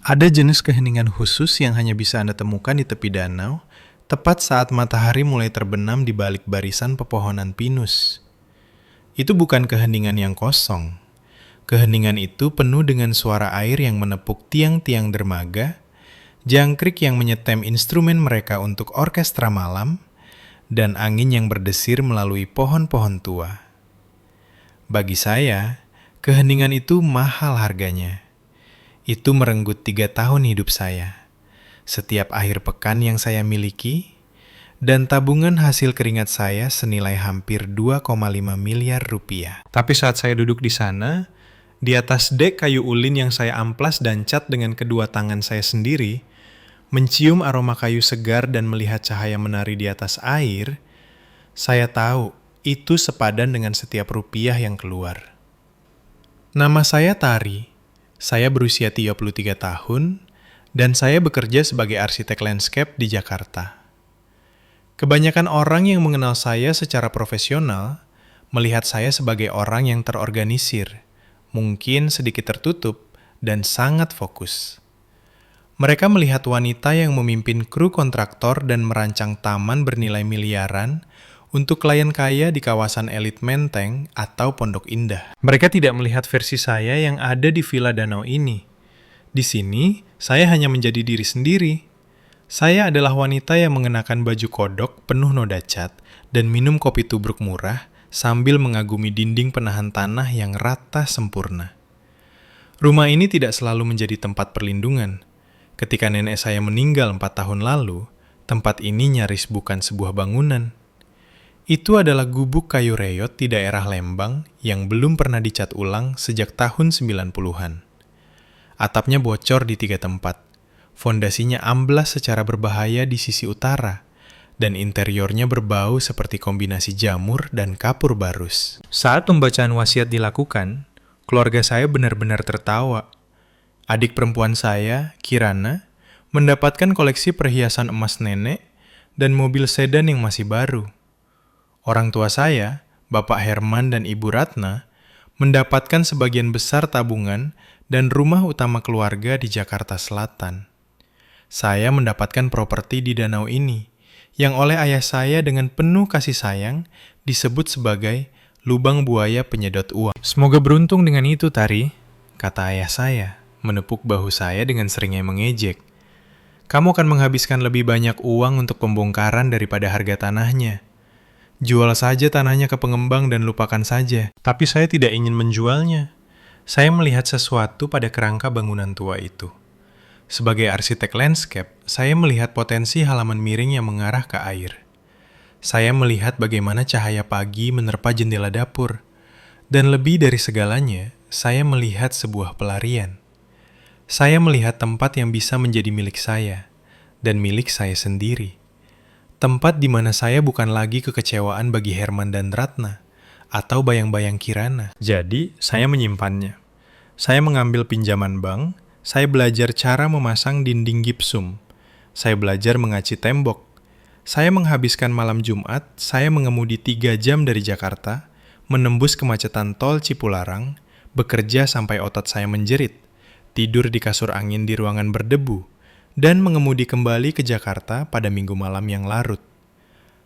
Ada jenis keheningan khusus yang hanya bisa Anda temukan di tepi danau, tepat saat matahari mulai terbenam di balik barisan pepohonan pinus. Itu bukan keheningan yang kosong. Keheningan itu penuh dengan suara air yang menepuk tiang-tiang dermaga, jangkrik yang menyetem instrumen mereka untuk orkestra malam, dan angin yang berdesir melalui pohon-pohon tua. Bagi saya, keheningan itu mahal harganya. Itu merenggut 3 tahun hidup saya, setiap akhir pekan yang saya miliki, dan tabungan hasil keringat saya senilai hampir 2,5 miliar rupiah. Tapi saat saya duduk di sana, di atas dek kayu ulin yang saya amplas dan cat dengan kedua tangan saya sendiri, mencium aroma kayu segar dan melihat cahaya menari di atas air, saya tahu itu sepadan dengan setiap rupiah yang keluar. Nama saya Tari. Saya berusia 33 tahun, dan saya bekerja sebagai arsitek landscape di Jakarta. Kebanyakan orang yang mengenal saya secara profesional melihat saya sebagai orang yang terorganisir, mungkin sedikit tertutup, dan sangat fokus. Mereka melihat wanita yang memimpin kru kontraktor dan merancang taman bernilai miliaran untuk klien kaya di kawasan elit Menteng atau Pondok Indah. Mereka tidak melihat versi saya yang ada di Villa Danau ini. Di sini, saya hanya menjadi diri sendiri. Saya adalah wanita yang mengenakan baju kodok penuh noda cat dan minum kopi tubruk murah sambil mengagumi dinding penahan tanah yang rata sempurna. Rumah ini tidak selalu menjadi tempat perlindungan. Ketika nenek saya meninggal 4 tahun lalu, tempat ini nyaris bukan sebuah bangunan. Itu adalah gubuk kayu reyot di daerah Lembang yang belum pernah dicat ulang sejak tahun 90-an. Atapnya bocor di 3 tempat, fondasinya amblas secara berbahaya di sisi utara, dan interiornya berbau seperti kombinasi jamur dan kapur barus. Saat pembacaan wasiat dilakukan, keluarga saya benar-benar tertawa. Adik perempuan saya, Kirana, mendapatkan koleksi perhiasan emas nenek dan mobil sedan yang masih baru. Orang tua saya, Bapak Herman dan Ibu Ratna, mendapatkan sebagian besar tabungan dan rumah utama keluarga di Jakarta Selatan. Saya mendapatkan properti di danau ini, yang oleh ayah saya dengan penuh kasih sayang disebut sebagai lubang buaya penyedot uang. Semoga beruntung dengan itu, Tari, kata ayah saya, menepuk bahu saya dengan seringnya mengejek. Kamu akan menghabiskan lebih banyak uang untuk pembongkaran daripada harga tanahnya. Jual saja tanahnya ke pengembang dan lupakan saja. Tapi saya tidak ingin menjualnya. Saya melihat sesuatu pada kerangka bangunan tua itu. Sebagai arsitek landscape, saya melihat potensi halaman miring yang mengarah ke air. Saya melihat bagaimana cahaya pagi menerpa jendela dapur. Dan lebih dari segalanya, saya melihat sebuah pelarian. Saya melihat tempat yang bisa menjadi milik saya, dan milik saya sendiri. Tempat di mana saya bukan lagi kekecewaan bagi Herman dan Ratna, atau bayang-bayang Kirana. Jadi, saya menyimpannya. Saya mengambil pinjaman bank, saya belajar cara memasang dinding gipsum. Saya belajar mengaci tembok. Saya menghabiskan malam Jumat, saya mengemudi 3 jam dari Jakarta, menembus kemacetan tol Cipularang, bekerja sampai otot saya menjerit, tidur di kasur angin di ruangan berdebu, dan mengemudi kembali ke Jakarta pada minggu malam yang larut.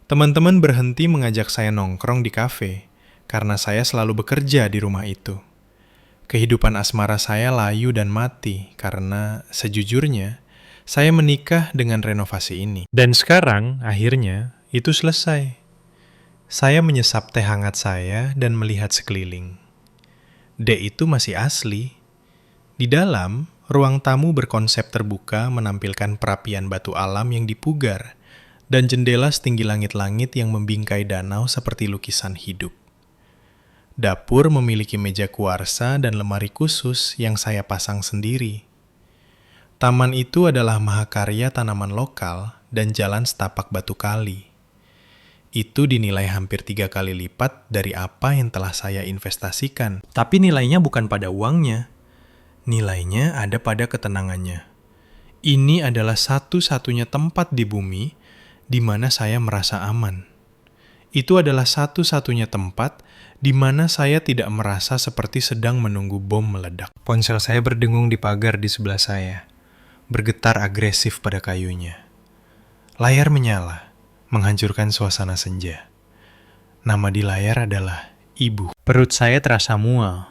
Teman-teman berhenti mengajak saya nongkrong di kafe, karena saya selalu bekerja di rumah itu. Kehidupan asmara saya layu dan mati, karena sejujurnya, saya menikah dengan renovasi ini. Dan sekarang, akhirnya, itu selesai. Saya menyesap teh hangat saya dan melihat sekeliling. Dek itu masih asli. Di dalam, ruang tamu berkonsep terbuka menampilkan perapian batu alam yang dipugar dan jendela setinggi langit-langit yang membingkai danau seperti lukisan hidup. Dapur memiliki meja kuarsa dan lemari khusus yang saya pasang sendiri. Taman itu adalah mahakarya tanaman lokal dan jalan setapak batu kali. Itu dinilai hampir 3 kali lipat dari apa yang telah saya investasikan. Tapi nilainya bukan pada uangnya. Nilainya ada pada ketenangannya. Ini adalah satu-satunya tempat di bumi di mana saya merasa aman. Itu adalah satu-satunya tempat di mana saya tidak merasa seperti sedang menunggu bom meledak. Ponsel saya berdengung di pagar di sebelah saya. bergetar agresif pada kayunya. Layar menyala, menghancurkan suasana senja. Nama di layar adalah Ibu. Perut saya terasa mual,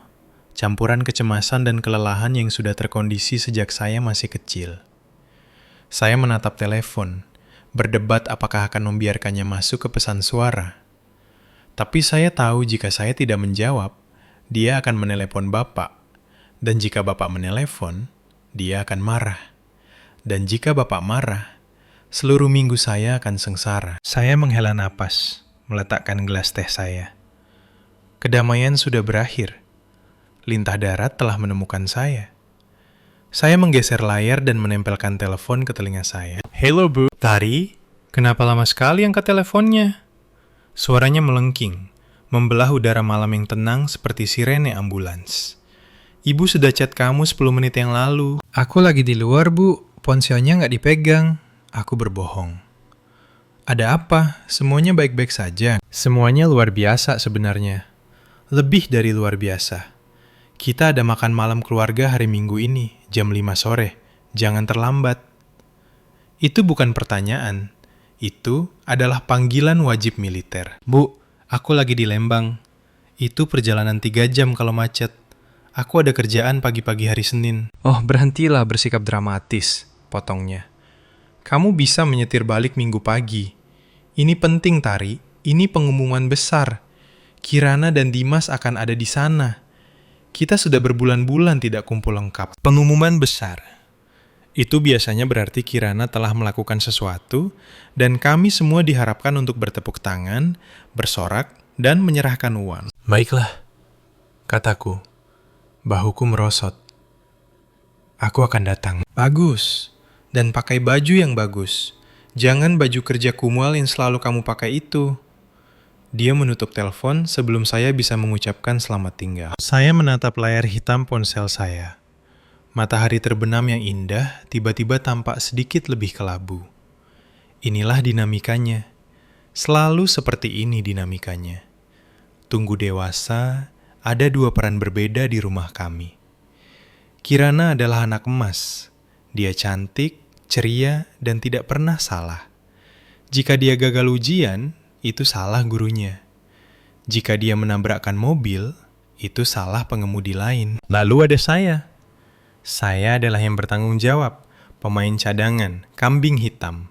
campuran kecemasan dan kelelahan yang sudah terkondisi sejak saya masih kecil. Saya menatap telepon, berdebat apakah akan membiarkannya masuk ke pesan suara. Tapi saya tahu jika saya tidak menjawab, dia akan menelepon Bapak. Dan jika Bapak menelepon, dia akan marah. Dan jika Bapak marah, seluruh minggu saya akan sengsara. Saya menghela napas, meletakkan gelas teh saya. Kedamaian sudah berakhir. Lintah darat telah menemukan saya. Saya menggeser layar dan menempelkan telepon ke telinga saya. Halo Bu. Tari, kenapa lama sekali angkat teleponnya? Suaranya melengking, membelah udara malam yang tenang seperti sirene ambulans. Ibu sudah chat kamu 10 menit yang lalu. Aku lagi di luar, Bu. Ponselnya nggak dipegang. Aku berbohong. Ada apa? Semuanya baik-baik saja. Semuanya luar biasa sebenarnya. Lebih dari luar biasa. Kita ada makan malam keluarga hari Minggu ini, jam 5 sore. Jangan terlambat. Itu bukan pertanyaan. Itu adalah panggilan wajib militer. Bu, aku lagi di Lembang. Itu perjalanan 3 jam kalau macet. Aku ada kerjaan pagi-pagi hari Senin. Oh, berhentilah bersikap dramatis, potongnya. Kamu bisa menyetir balik Minggu pagi. Ini penting, Tari. Ini pengumuman besar. Kirana dan Dimas akan ada di sana. Kita sudah berbulan-bulan tidak kumpul lengkap. Pengumuman besar. Itu biasanya berarti Kirana telah melakukan sesuatu, dan kami semua diharapkan untuk bertepuk tangan, bersorak, dan menyerahkan uang. Baiklah, kataku. Bahuku merosot. Aku akan datang. Bagus. Dan pakai baju yang bagus. Jangan baju kerja kumual yang selalu kamu pakai itu. Dia menutup telepon sebelum saya bisa mengucapkan selamat tinggal. Saya menatap layar hitam ponsel saya. Matahari terbenam yang indah tiba-tiba tampak sedikit lebih kelabu. Inilah dinamikanya. Selalu seperti ini dinamikanya. Tunggu dewasa, ada 2 peran berbeda di rumah kami. Kirana adalah anak emas. Dia cantik, ceria, dan tidak pernah salah. Jika dia gagal ujian, itu salah gurunya. Jika dia menabrakkan mobil, itu salah pengemudi lain. Lalu ada saya. Saya adalah yang bertanggung jawab, pemain cadangan, kambing hitam.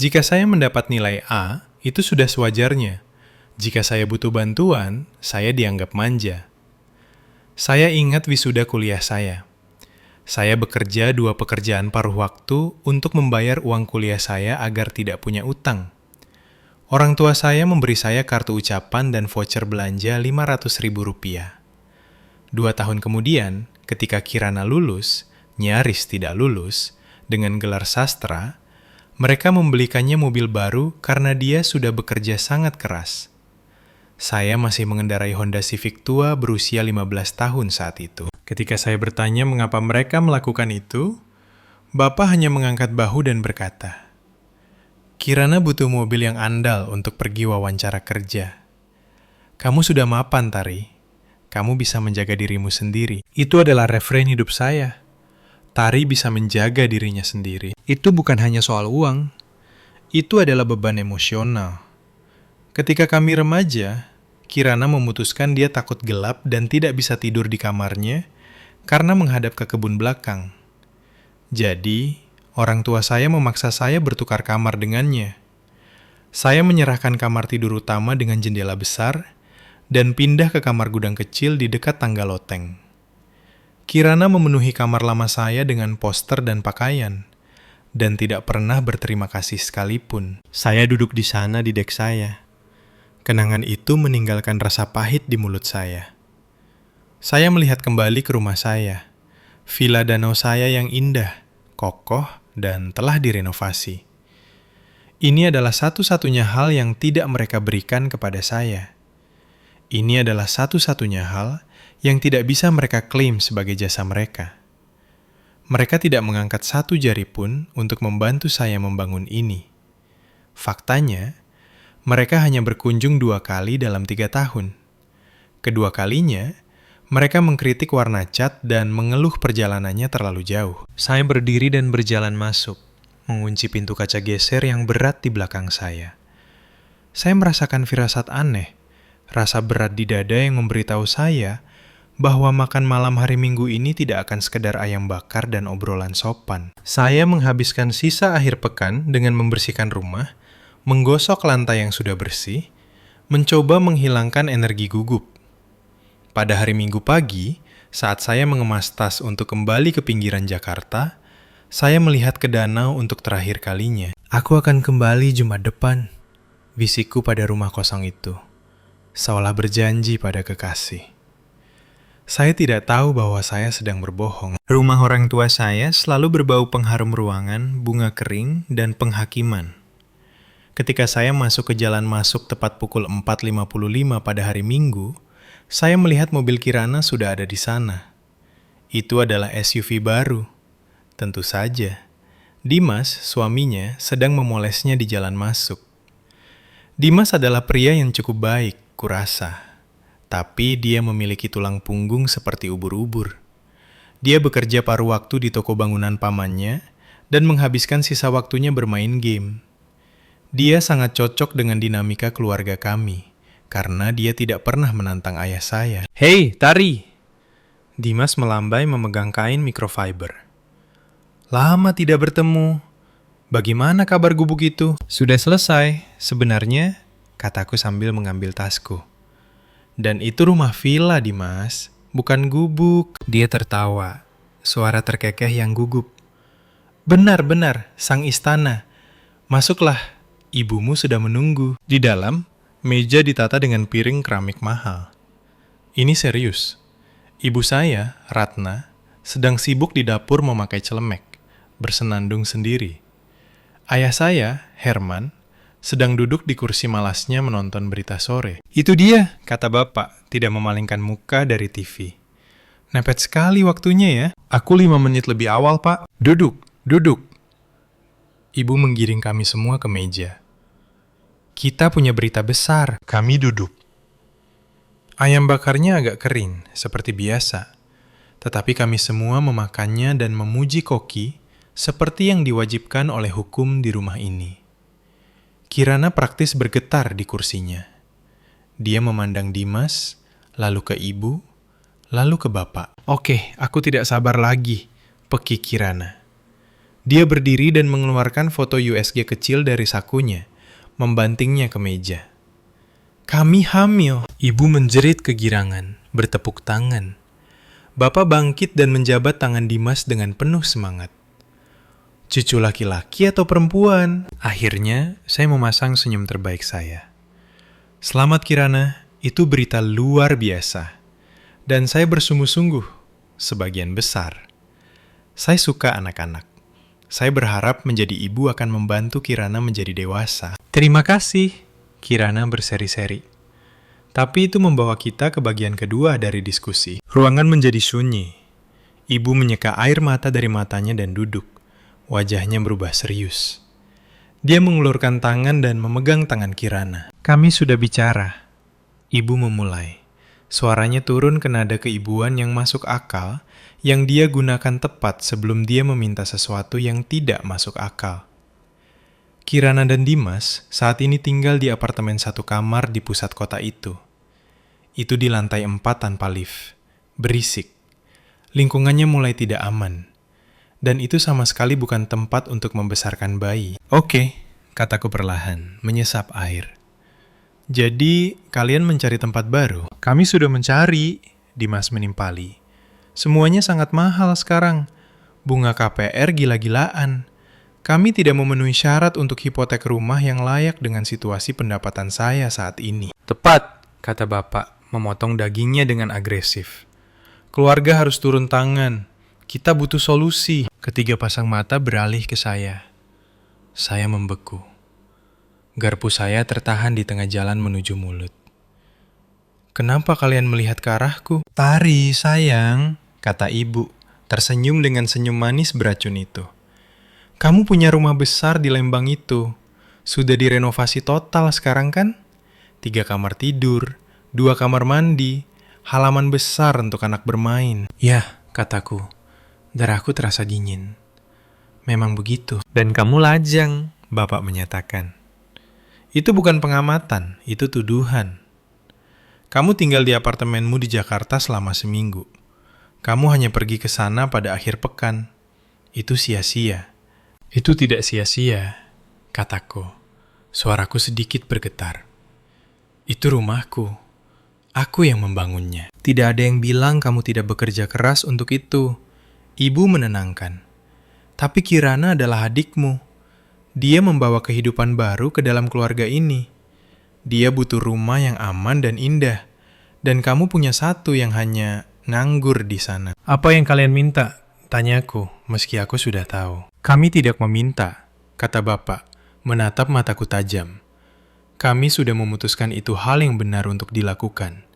Jika saya mendapat nilai A, itu sudah sewajarnya. Jika saya butuh bantuan, saya dianggap manja. Saya ingat wisuda kuliah saya. Saya bekerja 2 pekerjaan paruh waktu untuk membayar uang kuliah saya agar tidak punya utang. Orang tua saya memberi saya kartu ucapan dan voucher belanja Rp500.000. 2 tahun kemudian, ketika Kirana lulus, nyaris tidak lulus, dengan gelar sastra, mereka membelikannya mobil baru karena dia sudah bekerja sangat keras. Saya masih mengendarai Honda Civic tua berusia 15 tahun saat itu. Ketika saya bertanya mengapa mereka melakukan itu, Bapak hanya mengangkat bahu dan berkata, Kirana butuh mobil yang andal untuk pergi wawancara kerja. Kamu sudah mapan, Tari. Kamu bisa menjaga dirimu sendiri. Itu adalah refrain hidup saya. Tari bisa menjaga dirinya sendiri. Itu bukan hanya soal uang. Itu adalah beban emosional. Ketika kami remaja, Kirana memutuskan dia takut gelap dan tidak bisa tidur di kamarnya karena menghadap ke kebun belakang. Jadi, orang tua saya memaksa saya bertukar kamar dengannya. Saya menyerahkan kamar tidur utama dengan jendela besar dan pindah ke kamar gudang kecil di dekat tangga loteng. Kirana memenuhi kamar lama saya dengan poster dan pakaian, dan tidak pernah berterima kasih sekalipun. Saya duduk di sana di dek saya. Kenangan itu meninggalkan rasa pahit di mulut saya. Saya melihat kembali ke rumah saya, villa danau saya yang indah, kokoh, dan telah direnovasi. Ini adalah satu-satunya hal yang tidak mereka berikan kepada saya. Ini adalah satu-satunya hal yang tidak bisa mereka klaim sebagai jasa mereka. Mereka tidak mengangkat satu jari pun untuk membantu saya membangun ini. Faktanya, mereka hanya berkunjung 2 kali dalam 3 tahun. Kedua kalinya, Mereka mengkritik warna cat dan mengeluh perjalanannya terlalu jauh. Saya berdiri dan berjalan masuk, mengunci pintu kaca geser yang berat di belakang saya. Saya merasakan firasat aneh, rasa berat di dada yang memberitahu saya bahwa makan malam hari Minggu ini tidak akan sekedar ayam bakar dan obrolan sopan. Saya menghabiskan sisa akhir pekan dengan membersihkan rumah, menggosok lantai yang sudah bersih, mencoba menghilangkan energi gugup. Pada hari Minggu pagi, saat saya mengemas tas untuk kembali ke pinggiran Jakarta, saya melihat ke danau untuk terakhir kalinya. Aku akan kembali Jumat depan, bisikku pada rumah kosong itu, seolah berjanji pada kekasih. Saya tidak tahu bahwa saya sedang berbohong. Rumah orang tua saya selalu berbau pengharum ruangan, bunga kering, dan penghakiman. Ketika saya masuk ke jalan masuk tepat pukul 4.55 pada hari Minggu, saya melihat mobil Kirana sudah ada di sana. Itu adalah SUV baru. Tentu saja, Dimas, suaminya, sedang memolesnya di jalan masuk. Dimas adalah pria yang cukup baik, kurasa. Tapi dia memiliki tulang punggung seperti ubur-ubur. Dia bekerja paruh waktu di toko bangunan pamannya dan menghabiskan sisa waktunya bermain game. Dia sangat cocok dengan dinamika keluarga kami, karena dia tidak pernah menantang ayah saya. Hei, Tari! Dimas melambai memegang kain microfiber. Lama tidak bertemu. Bagaimana kabar gubuk itu? Sudah selesai, sebenarnya, kataku sambil mengambil tasku. Dan itu rumah villa, Dimas, bukan gubuk. Dia tertawa, suara terkekeh yang gugup. Benar-benar, sang istana. Masuklah, ibumu sudah menunggu. Di dalam, meja ditata dengan piring keramik mahal. Ini serius. Ibu saya, Ratna, sedang sibuk di dapur memakai celemek, bersenandung sendiri. Ayah saya, Herman, sedang duduk di kursi malasnya menonton berita sore. Itu dia, kata bapak, tidak memalingkan muka dari TV. Nepet sekali waktunya ya. Aku 5 menit lebih awal, Pak. Duduk, duduk. Ibu menggiring kami semua ke meja. Kita punya berita besar. Kami duduk. Ayam bakarnya agak kering, seperti biasa. Tetapi kami semua memakannya dan memuji Koki seperti yang diwajibkan oleh hukum di rumah ini. Kirana praktis bergetar di kursinya. Dia memandang Dimas, lalu ke ibu, lalu ke bapak. Oke, aku tidak sabar lagi, pekik Kirana. Dia berdiri dan mengeluarkan foto USG kecil dari sakunya, membantingnya ke meja. Kami hamil. Ibu menjerit kegirangan, bertepuk tangan. Bapak bangkit dan menjabat tangan Dimas dengan penuh semangat. Cucu laki-laki atau perempuan? Akhirnya, saya memasang senyum terbaik saya. Selamat Kirana, itu berita luar biasa. Dan saya bersungguh-sungguh, sebagian besar. Saya suka anak-anak. Saya berharap menjadi ibu akan membantu Kirana menjadi dewasa. Terima kasih. Kirana berseri-seri. Tapi itu membawa kita ke bagian kedua dari diskusi. Ruangan menjadi sunyi. Ibu menyeka air mata dari matanya dan duduk. Wajahnya berubah serius. Dia mengulurkan tangan dan memegang tangan Kirana. Kami sudah bicara. Ibu memulai. Suaranya turun ke nada keibuan yang masuk akal, yang dia gunakan tepat sebelum dia meminta sesuatu yang tidak masuk akal. Kirana dan Dimas saat ini tinggal di apartemen satu kamar di pusat kota itu. Itu di lantai 4 tanpa lift. Berisik. Lingkungannya mulai tidak aman. Dan itu sama sekali bukan tempat untuk membesarkan bayi. Oke, kataku perlahan, menyesap air. Jadi, kalian mencari tempat baru? Kami sudah mencari, Dimas menimpali. Semuanya sangat mahal sekarang. Bunga KPR gila-gilaan. Kami tidak memenuhi syarat untuk hipotek rumah yang layak dengan situasi pendapatan saya saat ini. Tepat, kata bapak, memotong dagingnya dengan agresif. Keluarga harus turun tangan. Kita butuh solusi. Ketiga pasang mata beralih ke saya. Saya membeku. Garpu saya tertahan di tengah jalan menuju mulut. Kenapa kalian melihat ke arahku? Tari, sayang, kata ibu, tersenyum dengan senyum manis beracun itu. Kamu punya rumah besar di Lembang itu. Sudah direnovasi total sekarang kan? 3 kamar tidur, 2 kamar mandi, Halaman besar untuk anak bermain. Ya, kataku. Darahku terasa dingin. Memang begitu. Dan kamu lajang, Bapak menyatakan. Itu bukan pengamatan, itu tuduhan. Kamu tinggal di apartemenmu di Jakarta selama seminggu. Kamu hanya pergi ke sana pada akhir pekan. Itu sia-sia. Itu tidak sia-sia, kataku. Suaraku sedikit bergetar. Itu rumahku. Aku yang membangunnya. Tidak ada yang bilang kamu tidak bekerja keras untuk itu. Ibu menenangkan. Tapi Kirana adalah adikmu. Dia membawa kehidupan baru ke dalam keluarga ini. Dia butuh rumah yang aman dan indah. Dan kamu punya satu yang hanya nganggur di sana. Apa yang kalian minta? Tanyaku, meski aku sudah tahu. Kami tidak meminta, kata Bapak, menatap mataku tajam. Kami sudah memutuskan itu hal yang benar untuk dilakukan.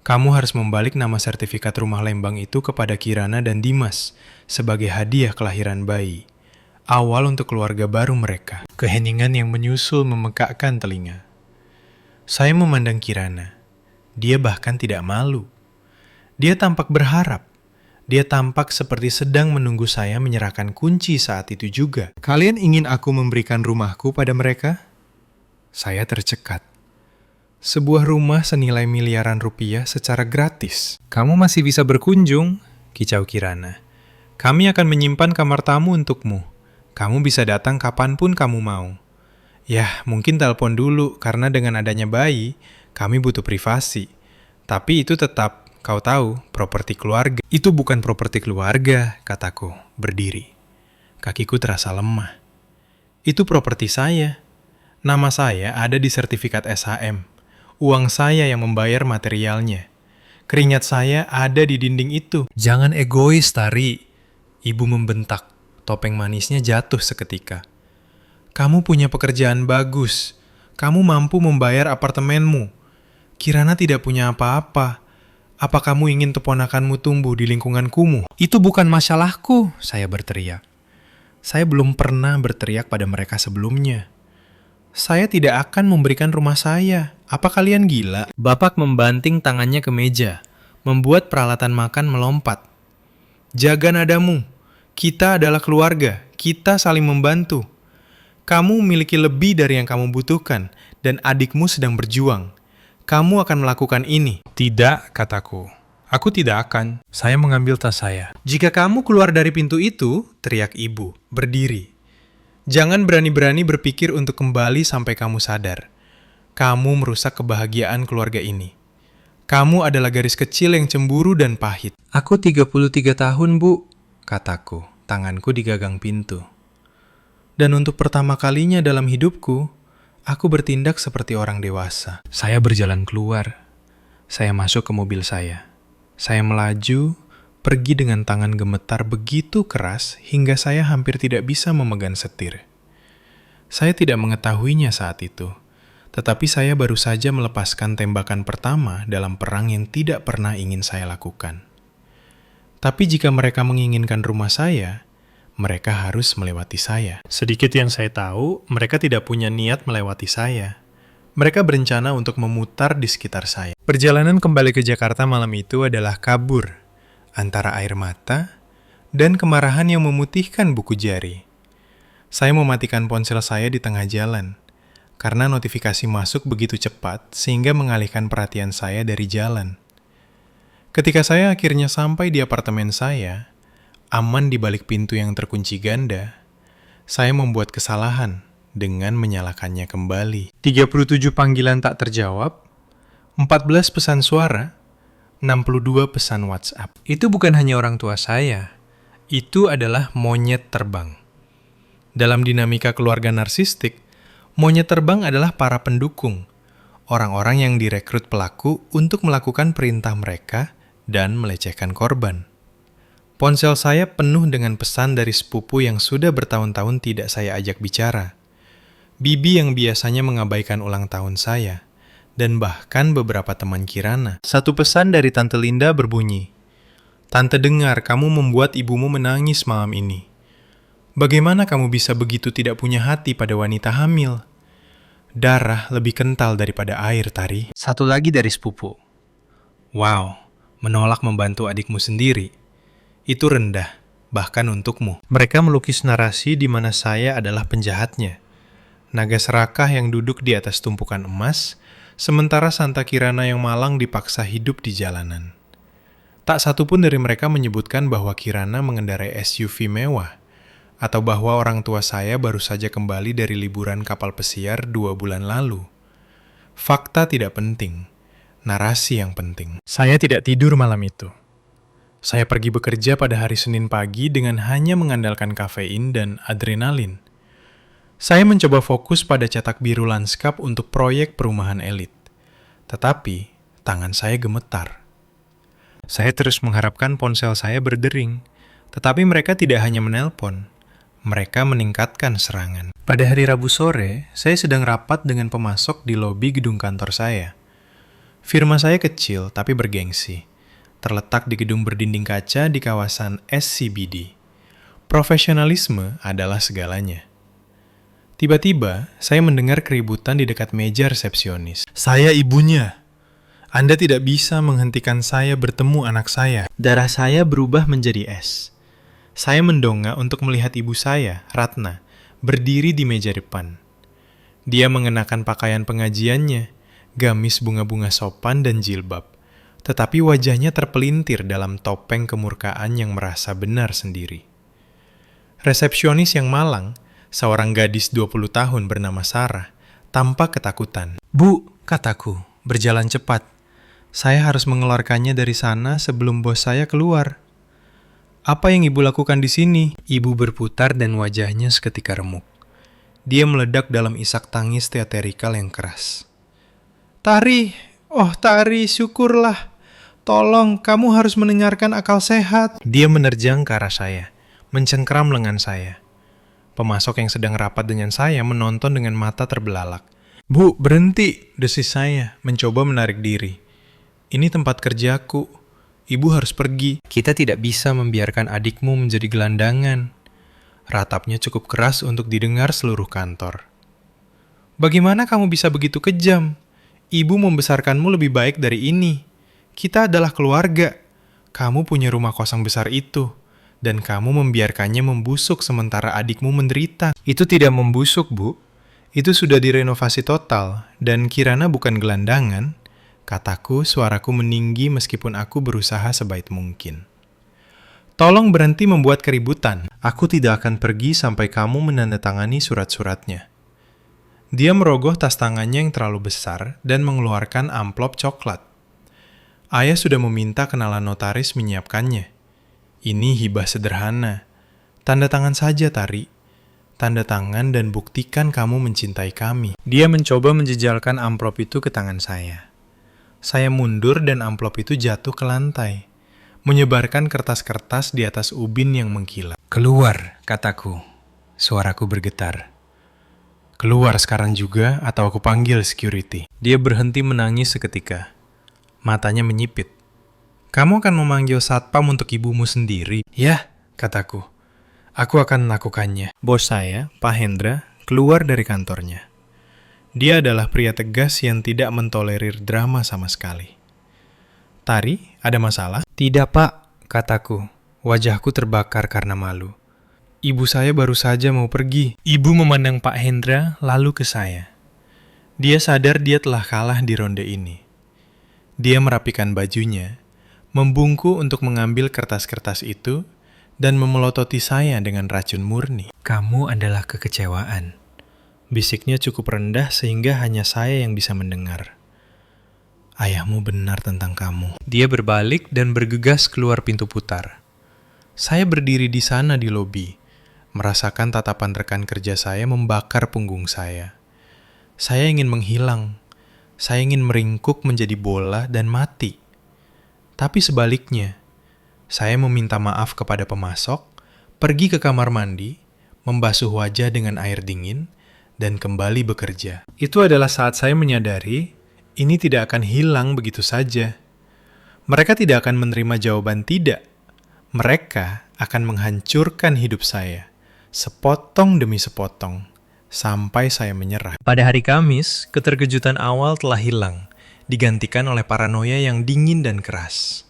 Kamu harus membalik nama sertifikat rumah Lembang itu kepada Kirana dan Dimas sebagai hadiah kelahiran bayi. Awal untuk keluarga baru mereka. Keheningan yang menyusul memekakkan telinga. Saya memandang Kirana. Dia bahkan tidak malu. Dia tampak berharap. Dia tampak seperti sedang menunggu saya menyerahkan kunci saat itu juga. Kalian ingin aku memberikan rumahku pada mereka? Saya tercekat. Sebuah rumah senilai miliaran rupiah secara gratis. Kamu masih bisa berkunjung, kicau Kirana. Kami akan menyimpan kamar tamu untukmu. Kamu bisa datang kapanpun kamu mau. Yah, mungkin telepon dulu karena dengan adanya bayi, kami butuh privasi. Tapi itu tetap, kau tahu, properti keluarga. Itu bukan properti keluarga, kataku, berdiri. Kakiku terasa lemah. Itu properti saya. Nama saya ada di sertifikat SHM. Uang saya yang membayar materialnya. Keringat saya ada di dinding itu. Jangan egois, Tari. Ibu membentak. Topeng manisnya jatuh seketika. Kamu punya pekerjaan bagus. Kamu mampu membayar apartemenmu. Kirana tidak punya apa-apa. Apa kamu ingin keponakanmu tumbuh di lingkungan kumuh? Itu bukan masalahku, saya berteriak. Saya belum pernah berteriak pada mereka sebelumnya. Saya tidak akan memberikan rumah saya. Apa kalian gila? Bapak membanting tangannya ke meja, membuat peralatan makan melompat. Jaga nadamu. Kita adalah keluarga. Kita saling membantu. Kamu memiliki lebih dari yang kamu butuhkan, dan adikmu sedang berjuang. Kamu akan melakukan ini. Tidak, kataku. Aku tidak akan. Saya mengambil tas saya. Jika kamu keluar dari pintu itu, teriak ibu, berdiri. Jangan berani-berani berpikir untuk kembali sampai kamu sadar. Kamu merusak kebahagiaan keluarga ini. Kamu adalah garis kecil yang cemburu dan pahit. Aku 33 tahun, Bu, kataku, tanganku di gagang pintu. Dan untuk pertama kalinya dalam hidupku, aku bertindak seperti orang dewasa. Saya berjalan keluar. Saya masuk ke mobil saya. Saya melaju, pergi dengan tangan gemetar begitu keras hingga saya hampir tidak bisa memegang setir. Saya tidak mengetahuinya saat itu, tetapi saya baru saja melepaskan tembakan pertama dalam perang yang tidak pernah ingin saya lakukan. Tapi jika mereka menginginkan rumah saya, mereka harus melewati saya. Sedikit yang saya tahu, mereka tidak punya niat melewati saya. Mereka berencana untuk memutar di sekitar saya. Perjalanan kembali ke Jakarta malam itu adalah kabur antara air mata dan kemarahan yang memutihkan buku jari. Saya mematikan ponsel saya di tengah jalan, karena notifikasi masuk begitu cepat sehingga mengalihkan perhatian saya dari jalan. Ketika saya akhirnya sampai di apartemen saya, aman di balik pintu yang terkunci ganda, saya membuat kesalahan dengan menyalakannya kembali. 37 panggilan tak terjawab, 14 pesan suara, 62 pesan WhatsApp. Itu bukan hanya orang tua saya, itu adalah monyet terbang. Dalam dinamika keluarga narsistik, monyet terbang adalah para pendukung, orang-orang yang direkrut pelaku untuk melakukan perintah mereka dan melecehkan korban. Ponsel saya penuh dengan pesan dari sepupu yang sudah bertahun-tahun tidak saya ajak bicara. Bibi yang biasanya mengabaikan ulang tahun saya, dan bahkan beberapa teman Kirana. Satu pesan dari Tante Linda berbunyi, "Tante dengar kamu membuat ibumu menangis malam ini. Bagaimana kamu bisa begitu tidak punya hati pada wanita hamil? Darah lebih kental daripada air, Tari." Satu lagi dari sepupu, Wow, menolak membantu adikmu sendiri. Itu rendah, bahkan untukmu. Mereka melukis narasi di mana saya adalah penjahatnya. Naga serakah yang duduk di atas tumpukan emas, sementara Santa Kirana yang malang dipaksa hidup di jalanan. Tak satupun dari mereka menyebutkan bahwa Kirana mengendarai SUV mewah, atau bahwa orang tua saya baru saja kembali dari liburan kapal pesiar 2 bulan lalu. Fakta tidak penting, narasi yang penting. Saya tidak tidur malam itu. Saya pergi bekerja pada hari Senin pagi dengan hanya mengandalkan kafein dan adrenalin. Saya mencoba fokus pada cetak biru lanskap untuk proyek perumahan elit. Tetapi, tangan saya gemetar. Saya terus mengharapkan ponsel saya berdering, tetapi mereka tidak hanya menelpon, mereka meningkatkan serangan. Pada hari Rabu sore, saya sedang rapat dengan pemasok di lobi gedung kantor saya. Firma saya kecil tapi bergengsi, terletak di gedung berdinding kaca di kawasan SCBD. Profesionalisme adalah segalanya. Tiba-tiba, saya mendengar keributan di dekat meja resepsionis. Saya ibunya. Anda tidak bisa menghentikan saya bertemu anak saya. Darah saya berubah menjadi es. Saya mendongak untuk melihat ibu saya, Ratna, berdiri di meja depan. Dia mengenakan pakaian pengajiannya, gamis bunga-bunga sopan dan jilbab. Tetapi wajahnya terpelintir dalam topeng kemurkaan yang merasa benar sendiri. Resepsionis yang malang, seorang gadis 20 tahun bernama Sarah, tampak ketakutan. "Bu," kataku, "berjalan cepat. Saya harus mengeluarkannya dari sana sebelum bos saya keluar." "Apa yang ibu lakukan di sini?" Ibu berputar dan wajahnya seketika remuk. Dia meledak dalam isak tangis teatrikal yang keras. "Tari, oh Tari, syukurlah. Tolong, kamu harus mendengarkan akal sehat." Dia menerjang ke arah saya, mencengkeram lengan saya. Pemasok yang sedang rapat dengan saya menonton dengan mata terbelalak. "Bu, berhenti," desis saya, mencoba menarik diri. "Ini tempat kerjaku. Ibu harus pergi." "Kita tidak bisa membiarkan adikmu menjadi gelandangan." Ratapnya cukup keras untuk didengar seluruh kantor. "Bagaimana kamu bisa begitu kejam? Ibu membesarkanmu lebih baik dari ini. Kita adalah keluarga. Kamu punya rumah kosong besar itu. Dan kamu membiarkannya membusuk sementara adikmu menderita." "Itu tidak membusuk, Bu. Itu sudah direnovasi total, dan Kirana bukan gelandangan," kataku, suaraku meninggi meskipun aku berusaha sebaik mungkin. "Tolong berhenti membuat keributan. Aku tidak akan pergi sampai kamu menandatangani surat-suratnya." Dia merogoh tas tangannya yang terlalu besar dan mengeluarkan amplop coklat. Ayah sudah meminta kenalan notaris menyiapkannya. "Ini hibah sederhana. Tanda tangan saja, Tari. Tanda tangan dan buktikan kamu mencintai kami." Dia mencoba menjejalkan amplop itu ke tangan saya. Saya mundur dan amplop itu jatuh ke lantai, menyebarkan kertas-kertas di atas ubin yang mengkilat. "Keluar," kataku. Suaraku bergetar. "Keluar sekarang juga atau aku panggil security." Dia berhenti menangis seketika. Matanya menyipit. "Kamu akan memanggil satpam untuk ibumu sendiri?" "Ya," kataku. "Aku akan melakukannya." Bos saya, Pak Hendra, keluar dari kantornya. Dia adalah pria tegas yang tidak mentolerir drama sama sekali. "Tari, ada masalah?" "Tidak, Pak," kataku. Wajahku terbakar karena malu. "Ibu saya baru saja mau pergi." Ibu memandang Pak Hendra lalu ke saya. Dia sadar dia telah kalah di ronde ini. Dia merapikan bajunya, membungkuk untuk mengambil kertas-kertas itu, dan memelototi saya dengan racun murni. "Kamu adalah kekecewaan." Bisiknya cukup rendah sehingga hanya saya yang bisa mendengar. "Ayahmu benar tentang kamu." Dia berbalik dan bergegas keluar pintu putar. Saya berdiri di sana di lobi, merasakan tatapan rekan kerja saya membakar punggung saya. Saya ingin menghilang. Saya ingin meringkuk menjadi bola dan mati. Tapi sebaliknya, saya meminta maaf kepada pemasok, pergi ke kamar mandi, membasuh wajah dengan air dingin, dan kembali bekerja. Itu adalah saat saya menyadari, ini tidak akan hilang begitu saja. Mereka tidak akan menerima jawaban tidak. Mereka akan menghancurkan hidup saya, sepotong demi sepotong, sampai saya menyerah. Pada hari Kamis, keterkejutan awal telah hilang. digantikan oleh paranoia yang dingin dan keras.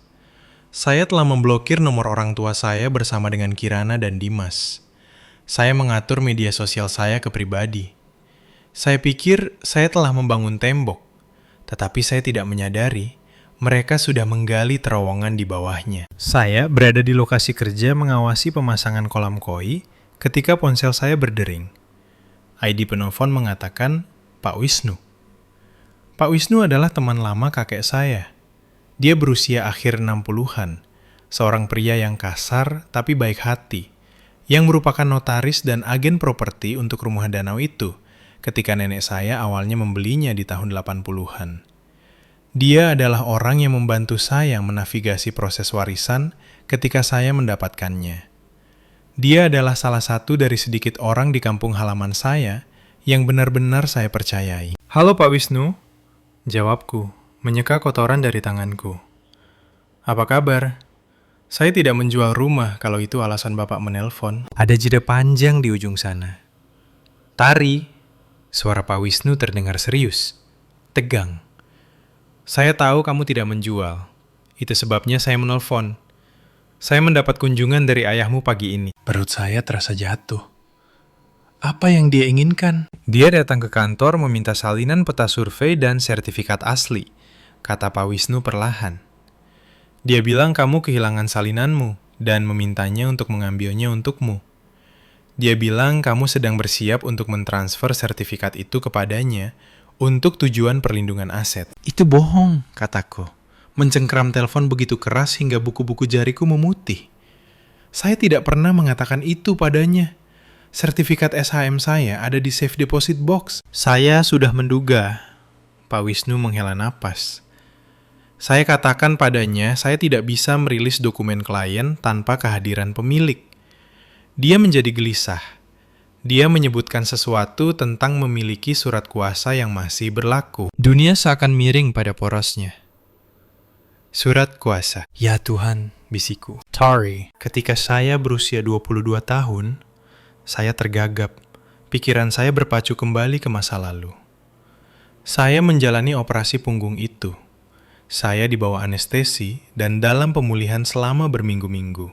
Saya telah memblokir nomor orang tua saya bersama dengan Kirana dan Dimas. Saya mengatur media sosial saya ke pribadi. Saya pikir saya telah membangun tembok, tetapi saya tidak menyadari mereka sudah menggali terowongan di bawahnya. Saya berada di lokasi kerja mengawasi pemasangan kolam koi ketika ponsel saya berdering. ID penelpon mengatakan Pak Wisnu. Pak Wisnu adalah teman lama kakek saya. Dia berusia akhir 60-an, seorang pria yang kasar tapi baik hati, yang merupakan notaris dan agen properti untuk rumah danau itu ketika nenek saya awalnya membelinya di tahun 80-an. Dia adalah orang yang membantu saya menavigasi proses warisan ketika saya mendapatkannya. Dia adalah salah satu dari sedikit orang di kampung halaman saya yang benar-benar saya percayai. Halo Pak Wisnu, jawabku, menyeka kotoran dari tanganku. Apa kabar? Saya tidak menjual rumah kalau itu alasan Bapak menelpon. Ada jeda panjang di ujung sana. Tari, suara Pak Wisnu terdengar serius, tegang. Saya tahu kamu tidak menjual. Itu sebabnya saya menelpon. Saya mendapat kunjungan dari ayahmu pagi ini. Perut saya terasa jatuh. Apa yang dia inginkan? Dia datang ke kantor meminta salinan peta survei dan sertifikat asli, kata Pak Wisnu perlahan. Dia bilang kamu kehilangan salinanmu dan memintanya untuk mengambilnya untukmu. Dia bilang kamu sedang bersiap untuk mentransfer sertifikat itu kepadanya untuk tujuan perlindungan aset. Itu bohong, kataku. Mencengkram telepon begitu keras hingga buku-buku jariku memutih. Saya tidak pernah mengatakan itu padanya. Sertifikat SHM saya ada di safe deposit box. Saya sudah menduga. Pak Wisnu menghela napas. Saya katakan padanya saya tidak bisa merilis dokumen klien tanpa kehadiran pemilik. Dia menjadi gelisah. Dia menyebutkan sesuatu tentang memiliki surat kuasa yang masih berlaku. Dunia seakan miring pada porosnya. Surat kuasa. Ya Tuhan, bisiku. Tari, ketika saya berusia 22 tahun, saya tergagap. Pikiran saya berpacu kembali ke masa lalu. Saya menjalani operasi punggung itu. Saya dibawa anestesi dan dalam pemulihan selama berminggu-minggu.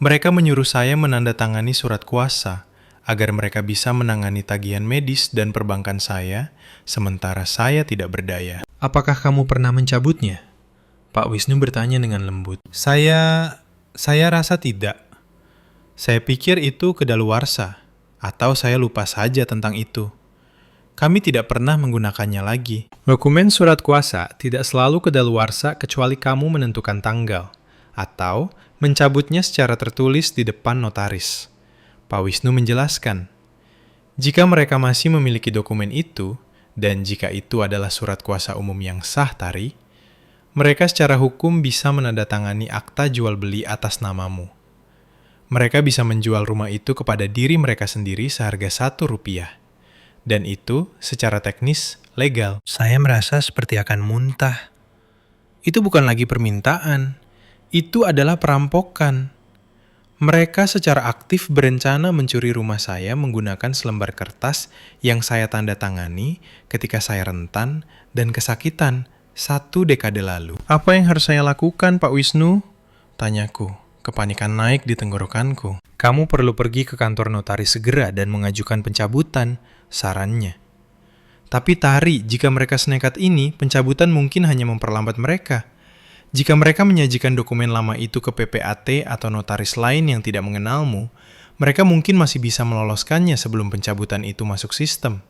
Mereka menyuruh saya menandatangani surat kuasa agar mereka bisa menangani tagihan medis dan perbankan saya, sementara saya tidak berdaya. Apakah kamu pernah mencabutnya? Pak Wisnu bertanya dengan lembut. Saya rasa tidak. Saya pikir itu kedaluarsa, atau saya lupa saja tentang itu. Kami tidak pernah menggunakannya lagi. Dokumen surat kuasa tidak selalu kedaluarsa kecuali kamu menentukan tanggal, atau mencabutnya secara tertulis di depan notaris. Pak Wisnu menjelaskan, jika mereka masih memiliki dokumen itu, dan jika itu adalah surat kuasa umum yang sah, Tari, mereka secara hukum bisa menandatangani akta jual beli atas namamu. Mereka bisa menjual rumah itu kepada diri mereka sendiri seharga Rp1, dan itu secara teknis legal. Saya merasa seperti akan muntah. Itu bukan lagi permintaan, itu adalah perampokan. Mereka secara aktif berencana mencuri rumah saya menggunakan selembar kertas yang saya tanda tangani ketika saya rentan dan kesakitan 1 dekade lalu. Apa yang harus saya lakukan, Pak Wisnu? Tanyaku, kepanikan naik di tenggorokanku. Kamu perlu pergi ke kantor notaris segera dan mengajukan pencabutan, sarannya. Tapi Tari, jika mereka senekat ini, pencabutan mungkin hanya memperlambat mereka. Jika mereka menyajikan dokumen lama itu ke PPAT atau notaris lain yang tidak mengenalmu, mereka mungkin masih bisa meloloskannya sebelum pencabutan itu masuk sistem.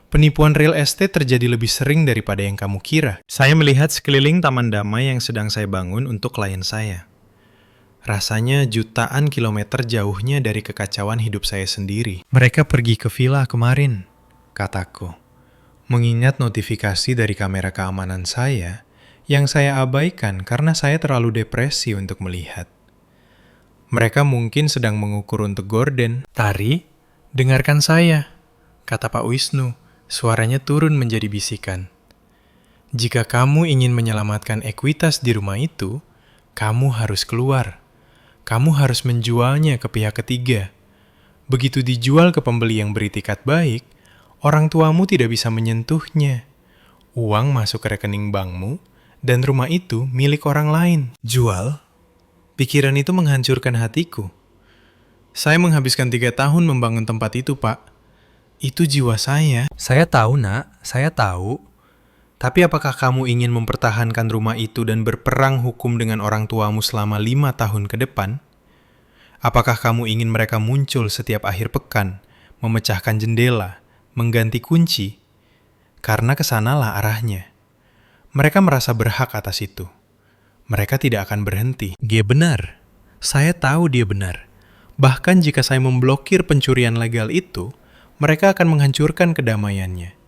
Penipuan real estate terjadi lebih sering daripada yang kamu kira. Saya melihat sekeliling taman damai yang sedang saya bangun untuk klien saya. Rasanya jutaan kilometer jauhnya dari kekacauan hidup saya sendiri. Mereka pergi ke villa kemarin, kataku. Mengingat notifikasi dari kamera keamanan saya, yang saya abaikan karena saya terlalu depresi untuk melihat. Mereka mungkin sedang mengukur untuk gorden. Tari, dengarkan saya, kata Pak Wisnu. Suaranya turun menjadi bisikan. Jika kamu ingin menyelamatkan ekuitas di rumah itu, kamu harus keluar. Kamu harus menjualnya ke pihak ketiga. Begitu dijual ke pembeli yang beritikat baik, orang tuamu tidak bisa menyentuhnya. Uang masuk ke rekening bankmu, dan rumah itu milik orang lain. Jual? Pikiran itu menghancurkan hatiku. Saya menghabiskan 3 tahun membangun tempat itu, Pak. Itu jiwa saya. Saya tahu, Nak. Saya tahu. Tapi apakah kamu ingin mempertahankan rumah itu dan berperang hukum dengan orang tuamu selama 5 tahun ke depan? Apakah kamu ingin mereka muncul setiap akhir pekan, memecahkan jendela, mengganti kunci? Karena kesanalah arahnya. Mereka merasa berhak atas itu. Mereka tidak akan berhenti. Dia benar. Saya tahu dia benar. Bahkan jika saya memblokir pencurian legal itu, mereka akan menghancurkan kedamaiannya.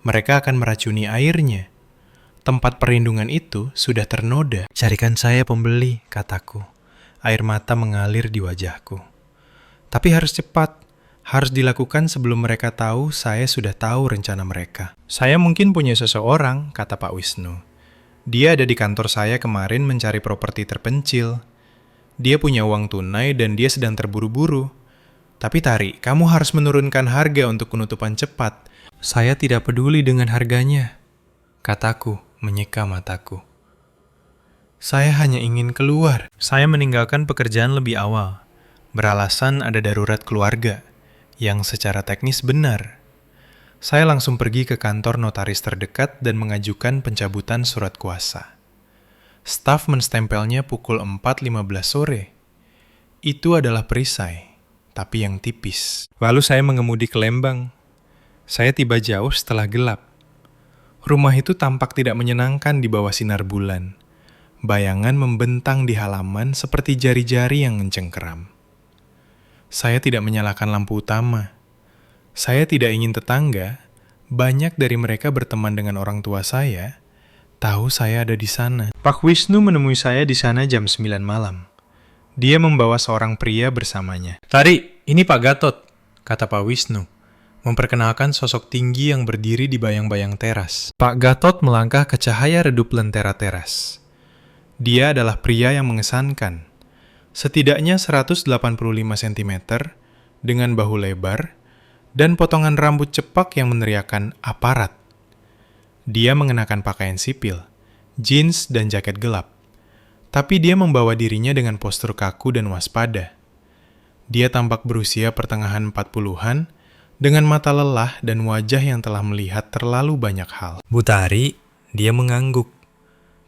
Mereka akan meracuni airnya. Tempat perlindungan itu sudah ternoda. Carikan saya pembeli, kataku. Air mata mengalir di wajahku. Tapi harus cepat. Harus dilakukan sebelum mereka tahu saya sudah tahu rencana mereka. Saya mungkin punya seseorang, kata Pak Wisnu. Dia ada di kantor saya kemarin mencari properti terpencil. Dia punya uang tunai dan dia sedang terburu-buru. Tapi Tari, kamu harus menurunkan harga untuk penutupan cepat. Saya tidak peduli dengan harganya, kataku menyeka mataku. Saya hanya ingin keluar. Saya meninggalkan pekerjaan lebih awal. Beralasan ada darurat keluarga. Yang secara teknis benar. Saya langsung pergi ke kantor notaris terdekat dan mengajukan pencabutan surat kuasa. Staf menstempelnya pukul 4.15 sore. Itu adalah perisai, tapi yang tipis. Lalu saya mengemudi ke Lembang. Saya tiba jauh setelah gelap. Rumah itu tampak tidak menyenangkan di bawah sinar bulan. Bayangan membentang di halaman seperti jari-jari yang mencengkeram. Saya tidak menyalakan lampu utama. Saya tidak ingin tetangga, banyak dari mereka berteman dengan orang tua saya, tahu saya ada di sana. Pak Wisnu menemui saya di sana jam 9 malam. Dia membawa seorang pria bersamanya. Tari, ini Pak Gatot, kata Pak Wisnu, memperkenalkan sosok tinggi yang berdiri di bayang-bayang teras. Pak Gatot melangkah ke cahaya redup lentera teras. Dia adalah pria yang mengesankan. Setidaknya 185 cm dengan bahu lebar dan potongan rambut cepak yang meneriakan aparat. Dia mengenakan pakaian sipil, jeans dan jaket gelap. Tapi dia membawa dirinya dengan postur kaku dan waspada. Dia tampak berusia pertengahan 40-an dengan mata lelah dan wajah yang telah melihat terlalu banyak hal. Bu Tari, dia mengangguk.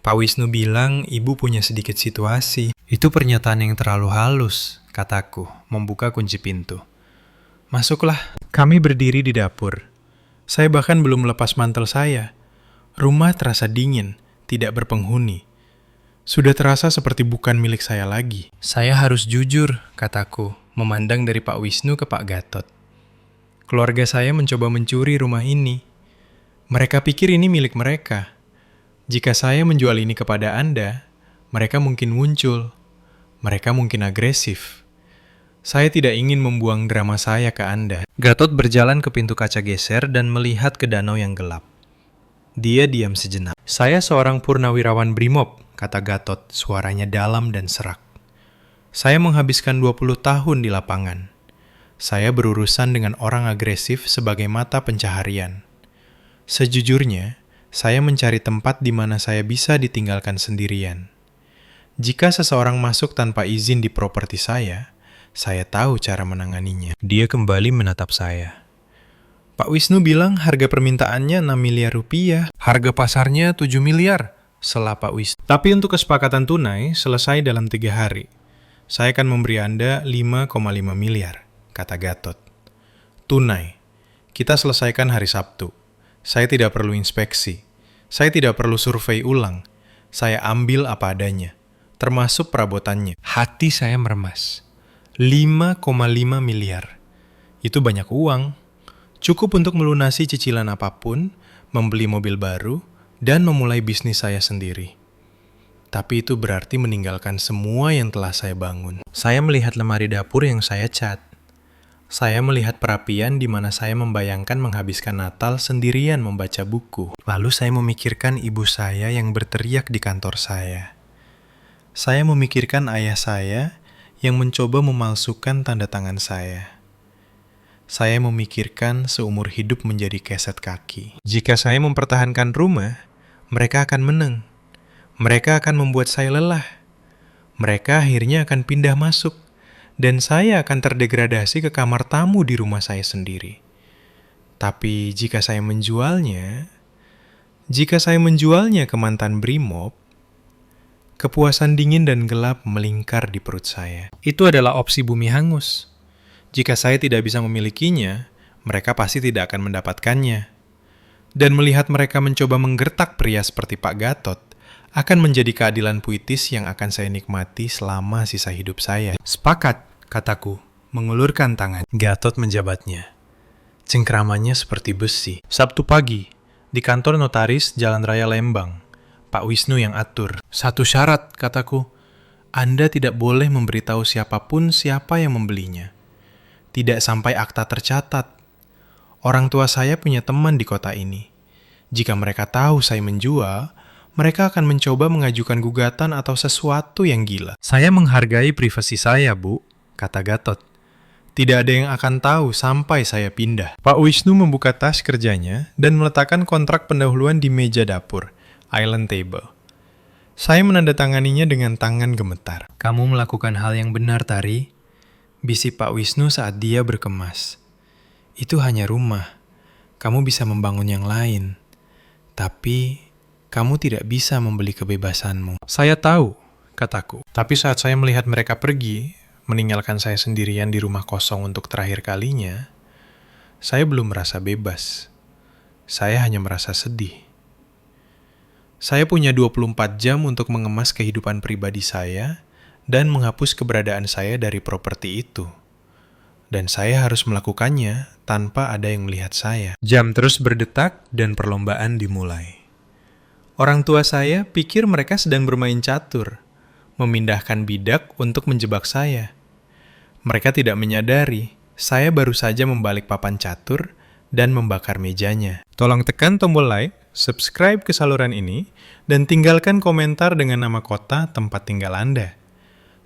Pak Wisnu bilang ibu punya sedikit situasi. Itu pernyataan yang terlalu halus, kataku, membuka kunci pintu. Masuklah. Kami berdiri di dapur. Saya bahkan belum melepas mantel saya. Rumah terasa dingin, tidak berpenghuni. Sudah terasa seperti bukan milik saya lagi. Saya harus jujur, kataku, memandang dari Pak Wisnu ke Pak Gatot. Keluarga saya mencoba mencuri rumah ini. Mereka pikir ini milik mereka. Jika saya menjual ini kepada Anda, mereka mungkin muncul. Mereka mungkin agresif. Saya tidak ingin membuang drama saya ke Anda. Gatot berjalan ke pintu kaca geser dan melihat ke danau yang gelap. Dia diam sejenak. Saya seorang purnawirawan Brimob, kata Gatot, suaranya dalam dan serak. Saya menghabiskan 20 tahun di lapangan. Saya berurusan dengan orang agresif sebagai mata pencaharian. Sejujurnya, saya mencari tempat di mana saya bisa ditinggalkan sendirian. Jika seseorang masuk tanpa izin di properti saya tahu cara menanganinya. Dia kembali menatap saya. Pak Wisnu bilang harga permintaannya 6 miliar rupiah. Harga pasarnya 7 miliar, sela Pak Wisnu. Tapi untuk kesepakatan tunai selesai dalam 3 hari. Saya akan memberi Anda 5,5 miliar, kata Gatot. Tunai. Kita selesaikan hari Sabtu. Saya tidak perlu inspeksi. Saya tidak perlu survei ulang. Saya ambil apa adanya, termasuk perabotannya. Hati saya meremas. 5,5 miliar. Itu banyak uang. Cukup untuk melunasi cicilan apapun, membeli mobil baru, dan memulai bisnis saya sendiri. Tapi itu berarti meninggalkan semua yang telah saya bangun. Saya melihat lemari dapur yang saya cat. Saya melihat perapian di mana saya membayangkan menghabiskan Natal sendirian membaca buku. Lalu saya memikirkan ibu saya yang berteriak di kantor saya. Saya memikirkan ayah saya yang mencoba memalsukan tanda tangan saya. Saya memikirkan seumur hidup menjadi keset kaki. Jika saya mempertahankan rumah, mereka akan menang. Mereka akan membuat saya lelah. Mereka akhirnya akan pindah masuk, dan saya akan terdegradasi ke kamar tamu di rumah saya sendiri. Tapi jika saya menjualnya ke mantan Brimob, kepuasan dingin dan gelap melingkar di perut saya. Itu adalah opsi bumi hangus. Jika saya tidak bisa memilikinya, mereka pasti tidak akan mendapatkannya. Dan melihat mereka mencoba menggertak pria seperti Pak Gatot, akan menjadi keadilan puitis yang akan saya nikmati selama sisa hidup saya. Sepakat, kataku, mengulurkan tangan. Gatot menjabatnya. Cengkramannya seperti besi. Sabtu pagi, di kantor notaris Jalan Raya Lembang, Pak Wisnu yang atur. Satu syarat, kataku, Anda tidak boleh memberitahu siapapun siapa yang membelinya. Tidak sampai akta tercatat. Orang tua saya punya teman di kota ini. Jika mereka tahu saya menjual, mereka akan mencoba mengajukan gugatan atau sesuatu yang gila. Saya menghargai privasi saya, Bu, kata Gatot. Tidak ada yang akan tahu sampai saya pindah. Pak Wisnu membuka tas kerjanya dan meletakkan kontrak pendahuluan di meja dapur, island table. Saya menandatanganinya dengan tangan gemetar. Kamu melakukan hal yang benar, Tari, bisik Pak Wisnu saat dia berkemas. Itu hanya rumah. Kamu bisa membangun yang lain. Tapi, kamu tidak bisa membeli kebebasanmu. Saya tahu, kataku. Tapi saat saya melihat mereka pergi, meninggalkan saya sendirian di rumah kosong untuk terakhir kalinya, saya belum merasa bebas. Saya hanya merasa sedih. Saya punya 24 jam untuk mengemas kehidupan pribadi saya dan menghapus keberadaan saya dari properti itu. Dan saya harus melakukannya tanpa ada yang melihat saya. Jam terus berdetak dan perlombaan dimulai. Orang tua saya pikir mereka sedang bermain catur, memindahkan bidak untuk menjebak saya. Mereka tidak menyadari, saya baru saja membalik papan catur dan membakar mejanya. Tolong tekan tombol like, subscribe ke saluran ini, dan tinggalkan komentar dengan nama kota tempat tinggal Anda.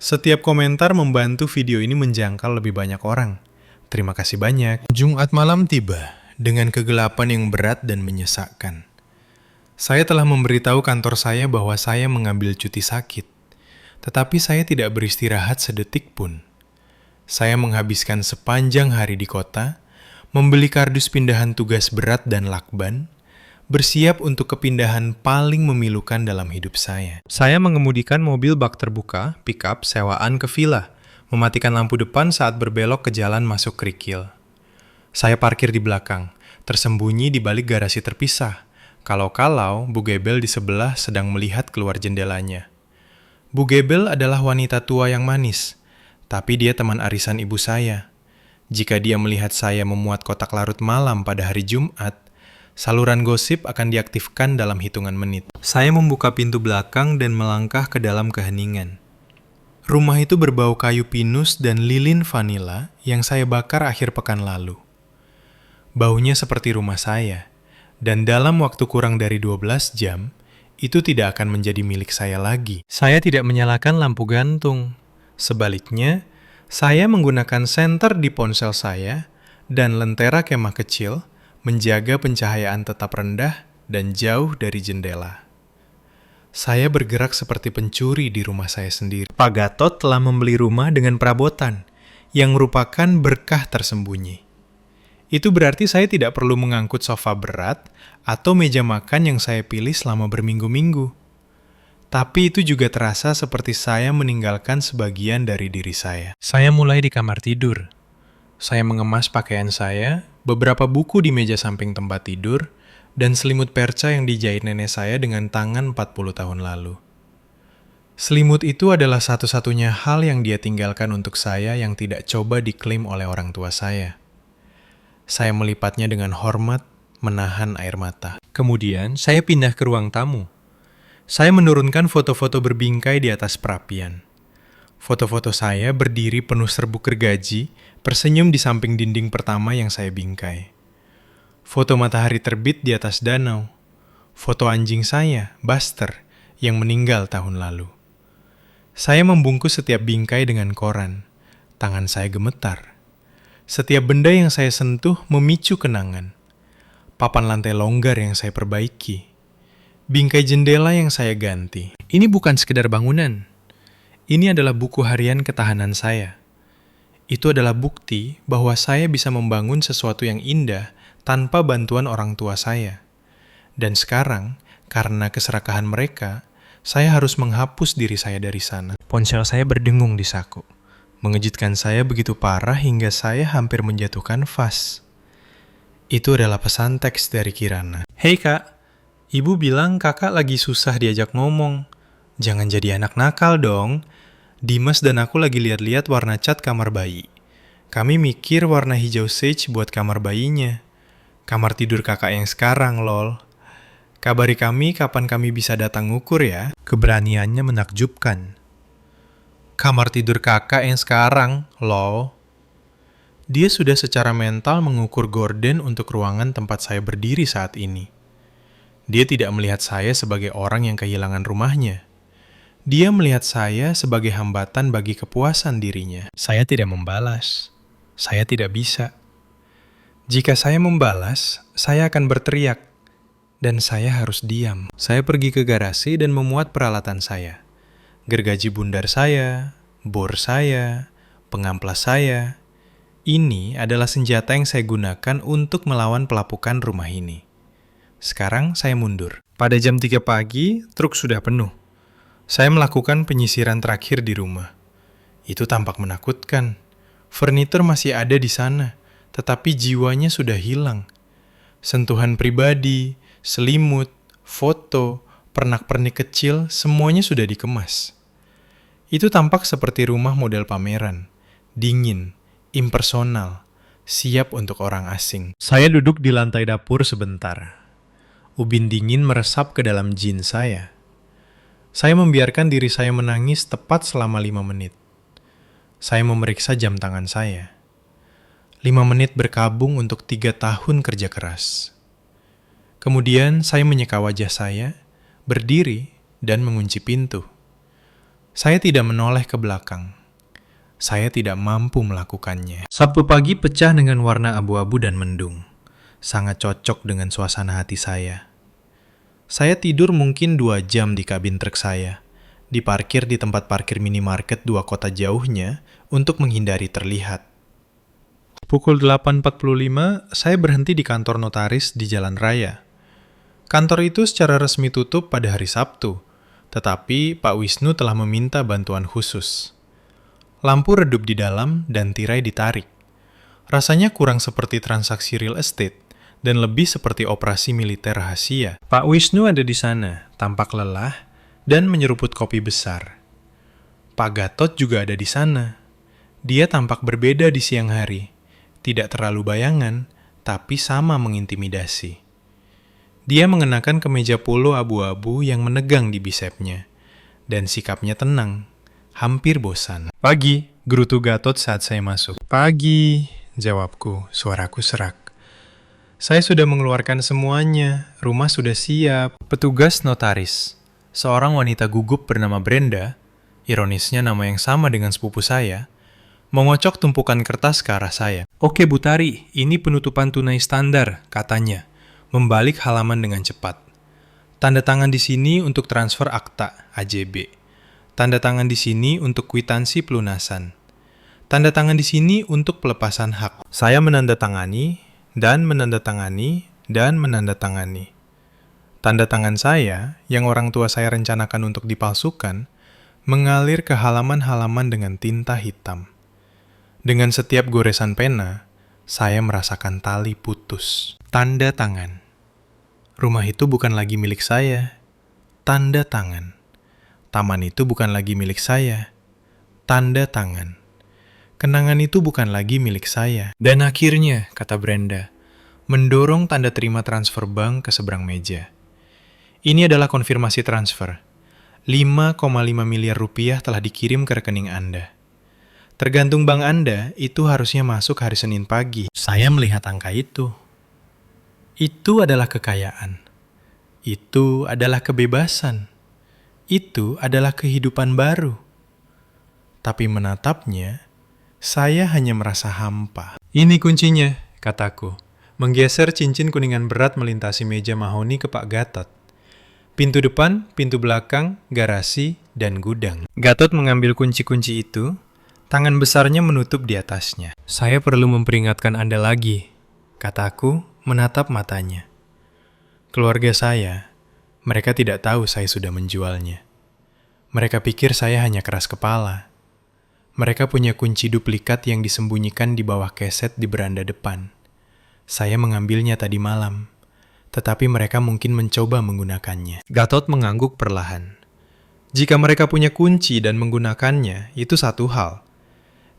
Setiap komentar membantu video ini menjangkau lebih banyak orang. Terima kasih banyak. Jumat malam tiba dengan kegelapan yang berat dan menyesakkan. Saya telah memberitahu kantor saya bahwa saya mengambil cuti sakit, tetapi saya tidak beristirahat sedetik pun. Saya menghabiskan sepanjang hari di kota, membeli kardus pindahan tugas berat dan lakban, bersiap untuk kepindahan paling memilukan dalam hidup saya. Saya mengemudikan mobil bak terbuka, pick-up sewaan ke villa, mematikan lampu depan saat berbelok ke jalan masuk kerikil. Saya parkir di belakang, tersembunyi di balik garasi terpisah, kalau-kalau Bu Gebel di sebelah sedang melihat keluar jendelanya. Bu Gebel adalah wanita tua yang manis, tapi dia teman arisan ibu saya. Jika dia melihat saya memuat kotak larut malam pada hari Jumat, saluran gosip akan diaktifkan dalam hitungan menit. Saya membuka pintu belakang dan melangkah ke dalam keheningan. Rumah itu berbau kayu pinus dan lilin vanila yang saya bakar akhir pekan lalu. Baunya seperti rumah saya, dan dalam waktu kurang dari 12 jam, itu tidak akan menjadi milik saya lagi. Saya tidak menyalakan lampu gantung. Sebaliknya, saya menggunakan senter di ponsel saya dan lentera kemah kecil menjaga pencahayaan tetap rendah dan jauh dari jendela. Saya bergerak seperti pencuri di rumah saya sendiri. Pak Gatot telah membeli rumah dengan perabotan, yang merupakan berkah tersembunyi. Itu berarti saya tidak perlu mengangkut sofa berat atau meja makan yang saya pilih selama berminggu-minggu. Tapi itu juga terasa seperti saya meninggalkan sebagian dari diri saya. Saya mulai di kamar tidur. Saya mengemas pakaian saya, beberapa buku di meja samping tempat tidur, dan selimut perca yang dijahit nenek saya dengan tangan 40 tahun lalu. Selimut itu adalah satu-satunya hal yang dia tinggalkan untuk saya yang tidak coba diklaim oleh orang tua saya. Saya melipatnya dengan hormat, menahan air mata. Kemudian, saya pindah ke ruang tamu. Saya menurunkan foto-foto berbingkai di atas perapian. Foto-foto saya berdiri penuh serbuk gergaji, tersenyum di samping dinding pertama yang saya bingkai. Foto matahari terbit di atas danau. Foto anjing saya, Buster, yang meninggal tahun lalu. Saya membungkus setiap bingkai dengan koran. Tangan saya gemetar. Setiap benda yang saya sentuh memicu kenangan. Papan lantai longgar yang saya perbaiki. Bingkai jendela yang saya ganti. Ini bukan sekedar bangunan. Ini adalah buku harian ketahanan saya. Itu adalah bukti bahwa saya bisa membangun sesuatu yang indah tanpa bantuan orang tua saya. Dan sekarang, karena keserakahan mereka, saya harus menghapus diri saya dari sana. Ponsel saya berdengung di saku. Mengejutkan saya begitu parah hingga saya hampir menjatuhkan vas. Itu adalah pesan teks dari Kirana. Hei kak, ibu bilang kakak lagi susah diajak ngomong. Jangan jadi anak nakal dong. Dimas dan aku lagi lihat-lihat warna cat kamar bayi. Kami mikir warna hijau sage buat kamar bayinya. Kamar tidur kakak yang sekarang, lol. Kabari kami kapan kami bisa datang ngukur ya. Keberaniannya menakjubkan. Kamar tidur kakak yang sekarang, lol. Dia sudah secara mental mengukur gorden untuk ruangan tempat saya berdiri saat ini. Dia tidak melihat saya sebagai orang yang kehilangan rumahnya. Dia melihat saya sebagai hambatan bagi kepuasan dirinya. Saya tidak membalas. Saya tidak bisa. Jika saya membalas, saya akan berteriak. Dan saya harus diam. Saya pergi ke garasi dan memuat peralatan saya. Gergaji bundar saya, bor saya, pengamplas saya. Ini adalah senjata yang saya gunakan untuk melawan pelapukan rumah ini. Sekarang saya mundur. Pada jam 3 pagi, truk sudah penuh. Saya melakukan penyisiran terakhir di rumah. Itu tampak menakutkan. Furnitur masih ada di sana, tetapi jiwanya sudah hilang. Sentuhan pribadi, selimut, foto, pernak-pernik kecil, semuanya sudah dikemas. Itu tampak seperti rumah model pameran, dingin, impersonal, siap untuk orang asing. Saya duduk di lantai dapur sebentar. Ubin dingin meresap ke dalam jeans saya. Saya membiarkan diri saya menangis tepat selama 5 menit. Saya memeriksa jam tangan saya. 5 menit berkabung untuk 3 tahun kerja keras. Kemudian saya menyeka wajah saya, berdiri, dan mengunci pintu. Saya tidak menoleh ke belakang. Saya tidak mampu melakukannya. Sabtu pagi pecah dengan warna abu-abu dan mendung. Sangat cocok dengan suasana hati saya. Saya tidur mungkin 2 jam di kabin truk saya. Diparkir di tempat parkir minimarket 2 kota jauhnya untuk menghindari terlihat. Pukul 8.45, saya berhenti di kantor notaris di jalan raya. Kantor itu secara resmi tutup pada hari Sabtu. Tetapi Pak Wisnu telah meminta bantuan khusus. Lampu redup di dalam dan tirai ditarik. Rasanya kurang seperti transaksi real estate dan lebih seperti operasi militer rahasia. Pak Wisnu ada di sana, tampak lelah dan menyeruput kopi besar. Pak Gatot juga ada di sana. Dia tampak berbeda di siang hari. Tidak terlalu bayangan, tapi sama mengintimidasi. Dia mengenakan kemeja polo abu-abu yang menegang di bisepnya, dan sikapnya tenang, hampir bosan. Pagi, gerutu Gatot saat saya masuk. Pagi, jawabku, suaraku serak. Saya sudah mengeluarkan semuanya, rumah sudah siap. Petugas notaris, seorang wanita gugup bernama Brenda, ironisnya nama yang sama dengan sepupu saya, mengocok tumpukan kertas ke arah saya. Oke Bu Tari, ini penutupan tunai standar, katanya. Membalik halaman dengan cepat. Tanda tangan di sini untuk transfer akta, AJB. Tanda tangan di sini untuk kwitansi pelunasan. Tanda tangan di sini untuk pelepasan hak. Saya menandatangani, dan menandatangani, dan menandatangani. Tanda tangan saya, yang orang tua saya rencanakan untuk dipalsukan, mengalir ke halaman-halaman dengan tinta hitam. Dengan setiap goresan pena, saya merasakan tali putus. Tanda tangan. Rumah itu bukan lagi milik saya. Tanda tangan. Taman itu bukan lagi milik saya. Tanda tangan. Kenangan itu bukan lagi milik saya. Dan akhirnya, kata Brenda, mendorong tanda terima transfer bank ke seberang meja. Ini adalah konfirmasi transfer. 5,5 miliar rupiah telah dikirim ke rekening Anda. Tergantung bank Anda, itu harusnya masuk hari Senin pagi. Saya melihat angka itu. Itu adalah kekayaan. Itu adalah kebebasan. Itu adalah kehidupan baru. Tapi menatapnya, Saya hanya merasa hampa. Ini kuncinya, kataku. Menggeser cincin kuningan berat melintasi meja mahoni ke Pak Gatot. Pintu depan, pintu belakang, garasi, dan gudang. Gatot mengambil kunci-kunci itu, tangan besarnya menutup di atasnya. Saya perlu memperingatkan Anda lagi, kataku menatap matanya. Keluarga saya, mereka tidak tahu saya sudah menjualnya. Mereka pikir saya hanya keras kepala. Mereka punya kunci duplikat yang disembunyikan di bawah keset di beranda depan. Saya mengambilnya tadi malam, tetapi mereka mungkin mencoba menggunakannya. Gatot mengangguk perlahan. Jika mereka punya kunci dan menggunakannya, itu satu hal.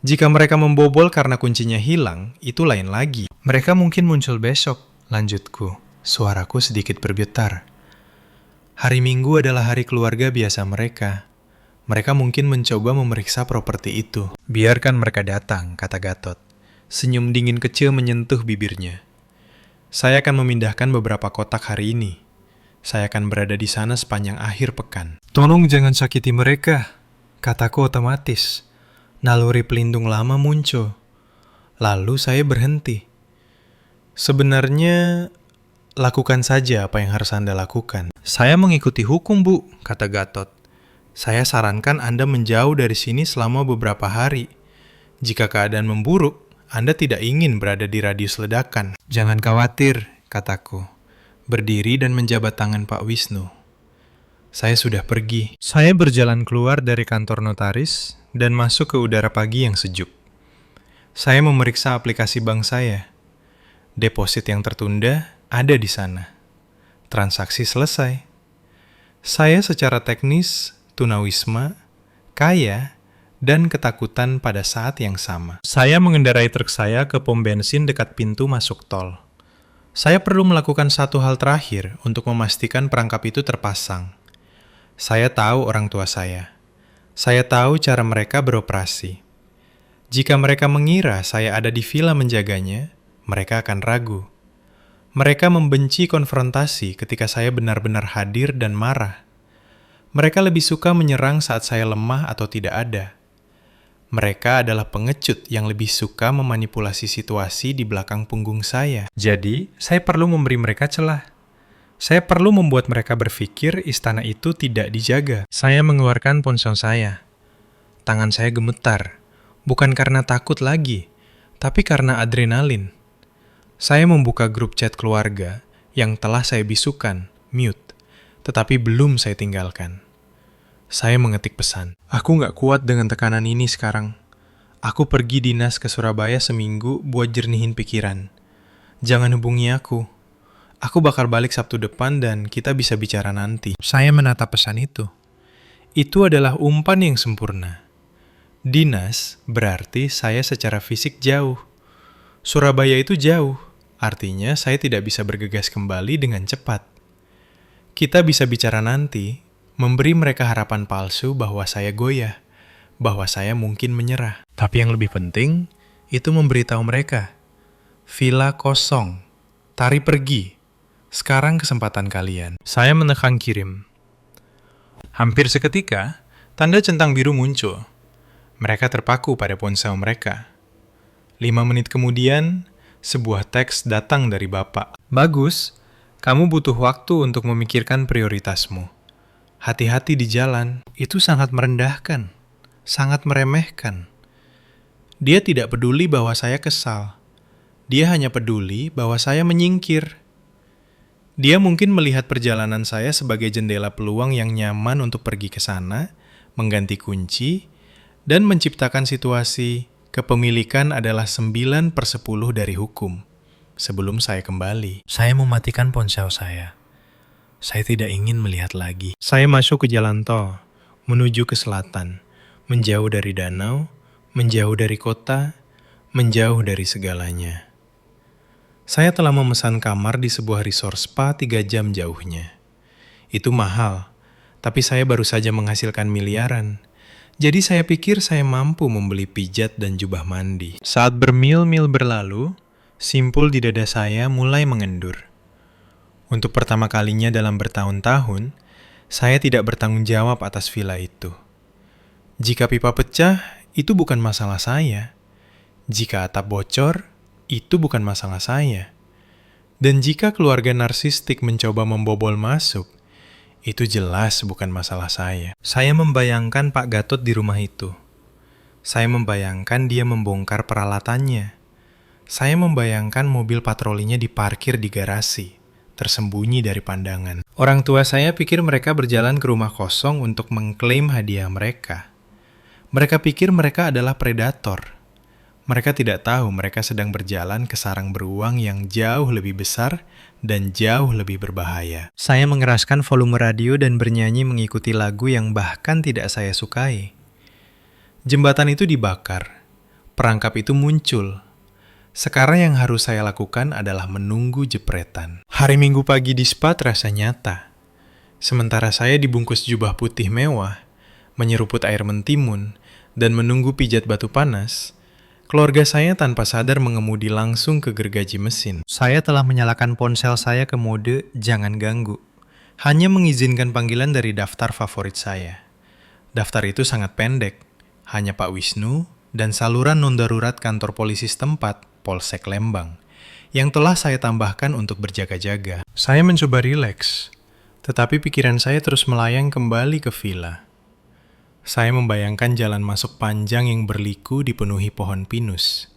Jika mereka membobol karena kuncinya hilang, itu lain lagi. Mereka mungkin muncul besok, lanjutku. Suaraku sedikit bergetar. Hari Minggu adalah hari keluarga biasa mereka. Mereka mungkin mencoba memeriksa properti itu. Biarkan mereka datang, kata Gatot. Senyum dingin kecil menyentuh bibirnya. Saya akan memindahkan beberapa kotak hari ini. Saya akan berada di sana sepanjang akhir pekan. Tolong jangan sakiti mereka, kataku otomatis. Naluri pelindung lama muncul. Lalu saya berhenti. Sebenarnya, lakukan saja apa yang harus Anda lakukan. Saya mengikuti hukum, Bu, kata Gatot. Saya sarankan Anda menjauh dari sini selama beberapa hari. Jika keadaan memburuk, Anda tidak ingin berada di radius ledakan. Jangan khawatir, kataku. Berdiri dan menjabat tangan Pak Wisnu. Saya sudah pergi. Saya berjalan keluar dari kantor notaris dan masuk ke udara pagi yang sejuk. Saya memeriksa aplikasi bank saya. Deposit yang tertunda ada di sana. Transaksi selesai. Saya secara teknis tunawisma, kaya, dan ketakutan pada saat yang sama. Saya mengendarai truk saya ke pom bensin dekat pintu masuk tol. Saya perlu melakukan satu hal terakhir untuk memastikan perangkap itu terpasang. Saya tahu orang tua saya. Saya tahu cara mereka beroperasi. Jika mereka mengira saya ada di villa menjaganya, mereka akan ragu. Mereka membenci konfrontasi ketika saya benar-benar hadir dan marah. Mereka lebih suka menyerang saat saya lemah atau tidak ada. Mereka adalah pengecut yang lebih suka memanipulasi situasi di belakang punggung saya. Jadi, saya perlu memberi mereka celah. Saya perlu membuat mereka berpikir istana itu tidak dijaga. Saya mengeluarkan ponsel saya. Tangan saya gemetar, bukan karena takut lagi, tapi karena adrenalin. Saya membuka grup chat keluarga yang telah saya bisukan, mute. Tetapi belum saya tinggalkan. Saya mengetik pesan. Aku nggak kuat dengan tekanan ini sekarang. Aku pergi dinas ke Surabaya seminggu buat jernihin pikiran. Jangan hubungi aku. Aku bakal balik Sabtu depan dan kita bisa bicara nanti. Saya menatap pesan itu. Itu adalah umpan yang sempurna. Dinas berarti saya secara fisik jauh. Surabaya itu jauh. Artinya saya tidak bisa bergegas kembali dengan cepat. Kita bisa bicara nanti, memberi mereka harapan palsu bahwa saya goyah, bahwa saya mungkin menyerah. Tapi yang lebih penting, itu memberitahu mereka. Villa kosong, Tari pergi, sekarang kesempatan kalian. Saya menekan kirim. Hampir seketika, tanda centang biru muncul. Mereka terpaku pada ponsel mereka. 5 menit kemudian, sebuah teks datang dari Bapak. Bagus. Kamu butuh waktu untuk memikirkan prioritasmu. Hati-hati di jalan, itu sangat merendahkan, sangat meremehkan. Dia tidak peduli bahwa saya kesal. Dia hanya peduli bahwa saya menyingkir. Dia mungkin melihat perjalanan saya sebagai jendela peluang yang nyaman untuk pergi ke sana, mengganti kunci, dan menciptakan situasi kepemilikan adalah 9/10 dari hukum. Sebelum saya kembali, saya mematikan ponsel saya. Saya tidak ingin melihat lagi. Saya masuk ke jalan tol, menuju ke selatan, menjauh dari danau, menjauh dari kota, menjauh dari segalanya. Saya telah memesan kamar di sebuah resort spa 3 jam jauhnya. Itu mahal, tapi saya baru saja menghasilkan miliaran. Jadi saya pikir saya mampu membeli pijat dan jubah mandi. Saat bermil-mil berlalu, simpul di dada saya mulai mengendur. Untuk pertama kalinya dalam bertahun-tahun, saya tidak bertanggung jawab atas villa itu. Jika pipa pecah, itu bukan masalah saya. Jika atap bocor, itu bukan masalah saya. Dan jika keluarga narsistik mencoba membobol masuk, itu jelas bukan masalah saya. Saya membayangkan Pak Gatot di rumah itu. Saya membayangkan dia membongkar peralatannya. Saya membayangkan mobil patrolinya diparkir di garasi, tersembunyi dari pandangan. Orang tua saya pikir mereka berjalan ke rumah kosong untuk mengklaim hadiah mereka. Mereka pikir mereka adalah predator. Mereka tidak tahu mereka sedang berjalan ke sarang beruang yang jauh lebih besar dan jauh lebih berbahaya. Saya mengeraskan volume radio dan bernyanyi mengikuti lagu yang bahkan tidak saya sukai. Jembatan itu dibakar. Perangkap itu muncul. Sekarang yang harus saya lakukan adalah menunggu jepretan. Hari Minggu pagi di Spa terasa nyata. Sementara saya dibungkus jubah putih mewah, menyeruput air mentimun, dan menunggu pijat batu panas, keluarga saya tanpa sadar mengemudi langsung ke gergaji mesin. Saya telah menyalakan ponsel saya ke mode jangan ganggu. Hanya mengizinkan panggilan dari daftar favorit saya. Daftar itu sangat pendek. Hanya Pak Wisnu dan saluran non-darurat kantor polisi setempat, Polsek Lembang, yang telah saya tambahkan untuk berjaga-jaga. Saya mencoba rileks, tetapi pikiran saya terus melayang kembali ke villa. Saya membayangkan jalan masuk panjang yang berliku dipenuhi pohon pinus.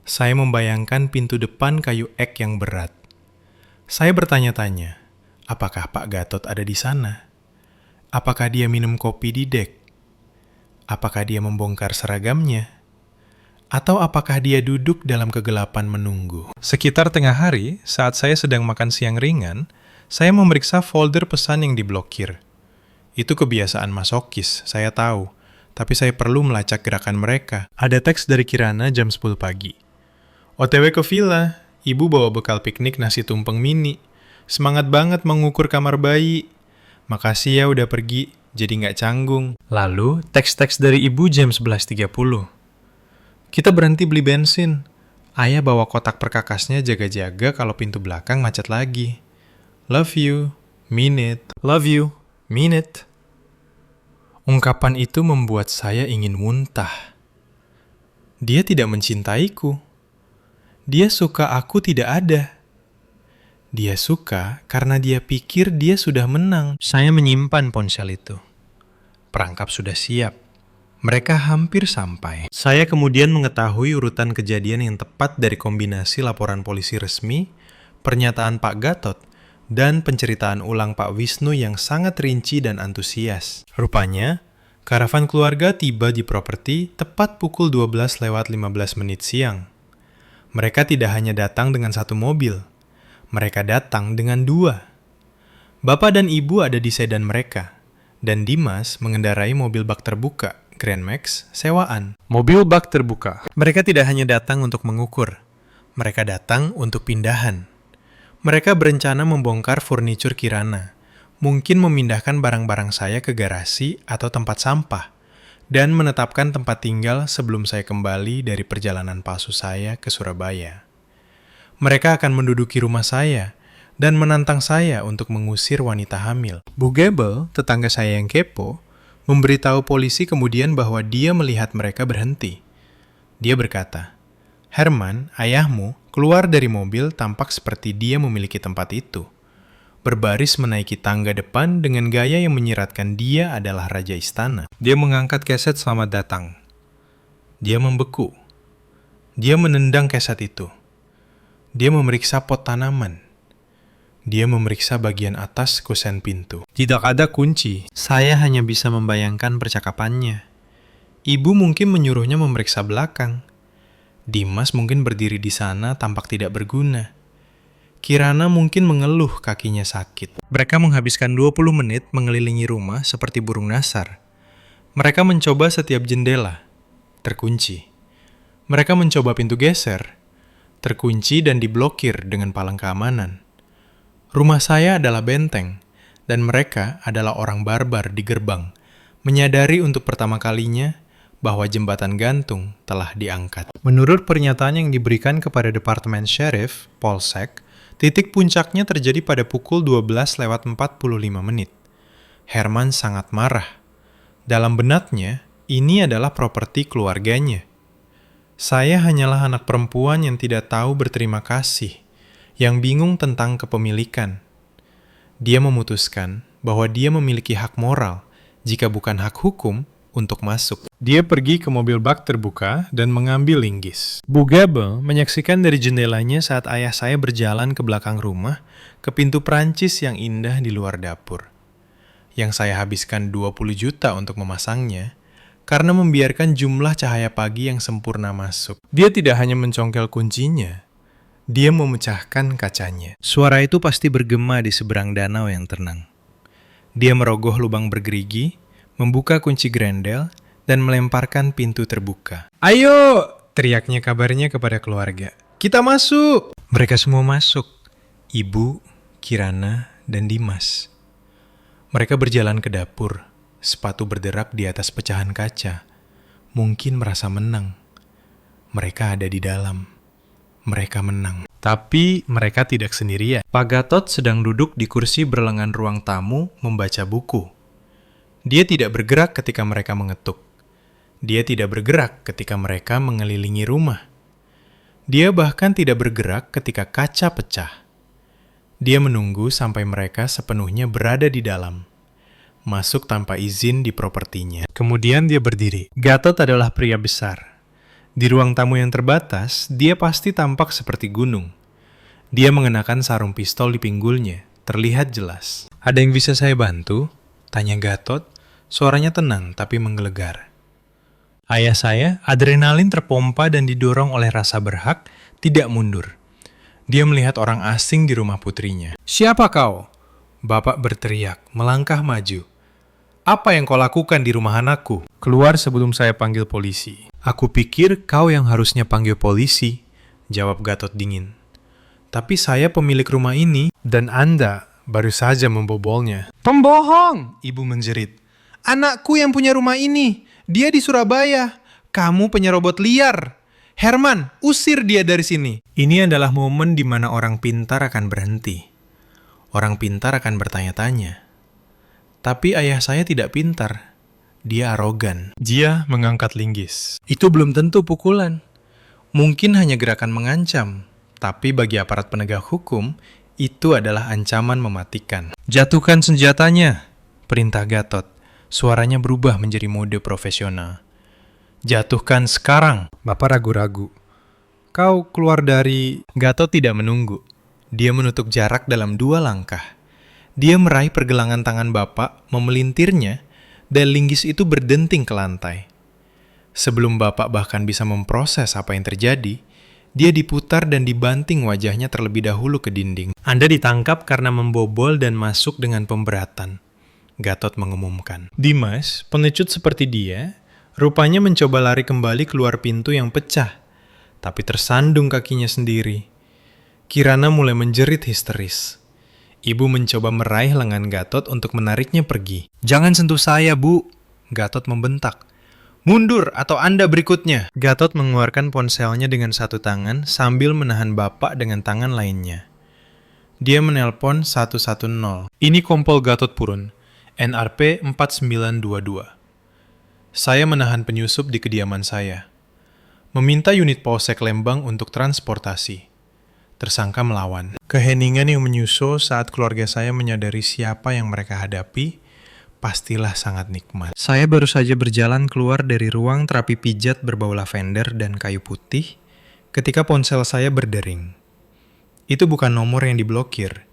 Saya membayangkan pintu depan kayu ek yang berat. Saya bertanya-tanya, apakah Pak Gatot ada di sana? Apakah dia minum kopi di dek? Apakah dia membongkar seragamnya? Atau apakah dia duduk dalam kegelapan menunggu? Sekitar tengah hari, saat saya sedang makan siang ringan, saya memeriksa folder pesan yang diblokir. Itu kebiasaan masokis, saya tahu. Tapi saya perlu melacak gerakan mereka. Ada teks dari Kirana jam 10 pagi. OTW ke villa, ibu bawa bekal piknik nasi tumpeng mini. Semangat banget mengukur kamar bayi. Makasih ya udah pergi, jadi nggak canggung. Lalu, teks-teks dari ibu jam 11.30. Kita berhenti beli bensin. Ayah bawa kotak perkakasnya jaga-jaga kalau pintu belakang macet lagi. Love you, mean it. Love you. Mean it. Ungkapan itu membuat saya ingin muntah. Dia tidak mencintaiku. Dia suka aku tidak ada. Dia suka karena dia pikir dia sudah menang. Saya menyimpan ponsel itu. Perangkap sudah siap. Mereka hampir sampai. Saya kemudian mengetahui urutan kejadian yang tepat dari kombinasi laporan polisi resmi, pernyataan Pak Gatot, dan penceritaan ulang Pak Wisnu yang sangat rinci dan antusias. Rupanya, karavan keluarga tiba di properti tepat pukul 12:15 siang. Mereka tidak hanya datang dengan satu mobil, mereka datang dengan dua. Bapak dan ibu ada di sedan mereka, dan Dimas mengendarai mobil bak terbuka, Grand Max, sewaan. Mobil bak terbuka. Mereka tidak hanya datang untuk mengukur, mereka datang untuk pindahan. Mereka berencana membongkar furnitur Kirana, mungkin memindahkan barang-barang saya ke garasi atau tempat sampah, dan menetapkan tempat tinggal sebelum saya kembali dari perjalanan palsu saya ke Surabaya. Mereka akan menduduki rumah saya dan menantang saya untuk mengusir wanita hamil. Bu Gebel, tetangga saya yang kepo, memberitahu polisi kemudian bahwa dia melihat mereka berhenti. Dia berkata, "Herman, ayahmu, keluar dari mobil tampak seperti dia memiliki tempat itu. Berbaris menaiki tangga depan dengan gaya yang menyiratkan dia adalah raja istana. Dia mengangkat keset selamat datang. Dia membeku. Dia menendang keset itu. Dia memeriksa pot tanaman. Dia memeriksa bagian atas kusen pintu. Tidak ada kunci. Saya hanya bisa membayangkan percakapannya. Ibu mungkin menyuruhnya memeriksa belakang. Dimas mungkin berdiri di sana tampak tidak berguna. Kirana mungkin mengeluh kakinya sakit. Mereka menghabiskan 20 menit mengelilingi rumah seperti burung nasar. Mereka mencoba setiap jendela. Terkunci. Mereka mencoba pintu geser. Terkunci dan diblokir dengan palang keamanan. Rumah saya adalah benteng, dan mereka adalah orang barbar di gerbang, menyadari untuk pertama kalinya bahwa jembatan gantung telah diangkat. Menurut pernyataan yang diberikan kepada Departemen Sheriff, Polsek, titik puncaknya terjadi pada pukul 12:45. Herman sangat marah. Dalam benaknya, ini adalah properti keluarganya. Saya hanyalah anak perempuan yang tidak tahu berterima kasih, yang bingung tentang kepemilikan. Dia memutuskan bahwa dia memiliki hak moral, jika bukan hak hukum, untuk masuk. Dia pergi ke mobil bak terbuka dan mengambil linggis. Bu Gabel menyaksikan dari jendelanya saat ayah saya berjalan ke belakang rumah, ke pintu Prancis yang indah di luar dapur. Yang saya habiskan 20 juta untuk memasangnya, karena membiarkan jumlah cahaya pagi yang sempurna masuk. Dia tidak hanya mencongkel kuncinya, dia memecahkan kacanya. Suara itu pasti bergema di seberang danau yang tenang. Dia merogoh lubang bergerigi, membuka kunci grendel, dan melemparkan pintu terbuka. "Ayo!" teriaknya kabarnya kepada keluarga. "Kita masuk!" Mereka semua masuk. Ibu, Kirana, dan Dimas. Mereka berjalan ke dapur, sepatu berderap di atas pecahan kaca. Mungkin merasa menang. Mereka ada di dalam. Mereka menang. Tapi mereka tidak sendirian. Pak Gatot sedang duduk di kursi berlengan ruang tamu membaca buku. Dia tidak bergerak ketika mereka mengetuk. Dia tidak bergerak ketika mereka mengelilingi rumah. Dia bahkan tidak bergerak ketika kaca pecah. Dia menunggu sampai mereka sepenuhnya berada di dalam. Masuk tanpa izin di propertinya. Kemudian dia berdiri. Gatot adalah pria besar. Di ruang tamu yang terbatas, dia pasti tampak seperti gunung. Dia mengenakan sarung pistol di pinggulnya, terlihat jelas. "Ada yang bisa saya bantu?" tanya Gatot. Suaranya tenang tapi menggelegar. Ayah saya, adrenalin terpompa dan didorong oleh rasa berhak, tidak mundur. Dia melihat orang asing di rumah putrinya. "Siapa kau?" Bapak berteriak, melangkah maju. "Apa yang kau lakukan di rumah anakku? Keluar sebelum saya panggil polisi." "Aku pikir kau yang harusnya panggil polisi," jawab Gatot dingin. "Tapi saya pemilik rumah ini, dan Anda baru saja membobolnya." "Pembohong!" ibu menjerit. "Anakku yang punya rumah ini. Dia di Surabaya. Kamu penyerobot liar. Herman, usir dia dari sini." Ini adalah momen di mana orang pintar akan berhenti. Orang pintar akan bertanya-tanya. Tapi ayah saya tidak pintar. Dia arogan. Dia mengangkat linggis. Itu belum tentu pukulan. Mungkin hanya gerakan mengancam. Tapi bagi aparat penegak hukum, itu adalah ancaman mematikan. "Jatuhkan senjatanya," perintah Gatot. Suaranya berubah menjadi mode profesional. "Jatuhkan sekarang." Bapak ragu-ragu. "Kau keluar dari..." Gatot tidak menunggu. Dia menutup jarak dalam 2 langkah. Dia meraih pergelangan tangan Bapak, memelintirnya, dan linggis itu berdenting ke lantai. Sebelum Bapak bahkan bisa memproses apa yang terjadi, dia diputar dan dibanting wajahnya terlebih dahulu ke dinding. "Anda ditangkap karena membobol dan masuk dengan pemberatan," Gatot mengumumkan. Dimas, pengecut seperti dia, rupanya mencoba lari kembali keluar pintu yang pecah, tapi tersandung kakinya sendiri. Kirana mulai menjerit histeris. Ibu mencoba meraih lengan Gatot untuk menariknya pergi. "Jangan sentuh saya, Bu," Gatot membentak. "Mundur atau Anda berikutnya." Gatot mengeluarkan ponselnya dengan satu tangan sambil menahan Bapak dengan tangan lainnya. Dia menelpon 110. "Ini Kompol Gatot Purun. NRP 4922. Saya menahan penyusup di kediaman saya. Meminta unit Polsek Lembang untuk transportasi. Tersangka melawan." Keheningan yang menyusul saat keluarga saya menyadari siapa yang mereka hadapi, pastilah sangat nikmat. Saya baru saja berjalan keluar dari ruang terapi pijat berbau lavender dan kayu putih, ketika ponsel saya berdering. Itu bukan nomor yang diblokir.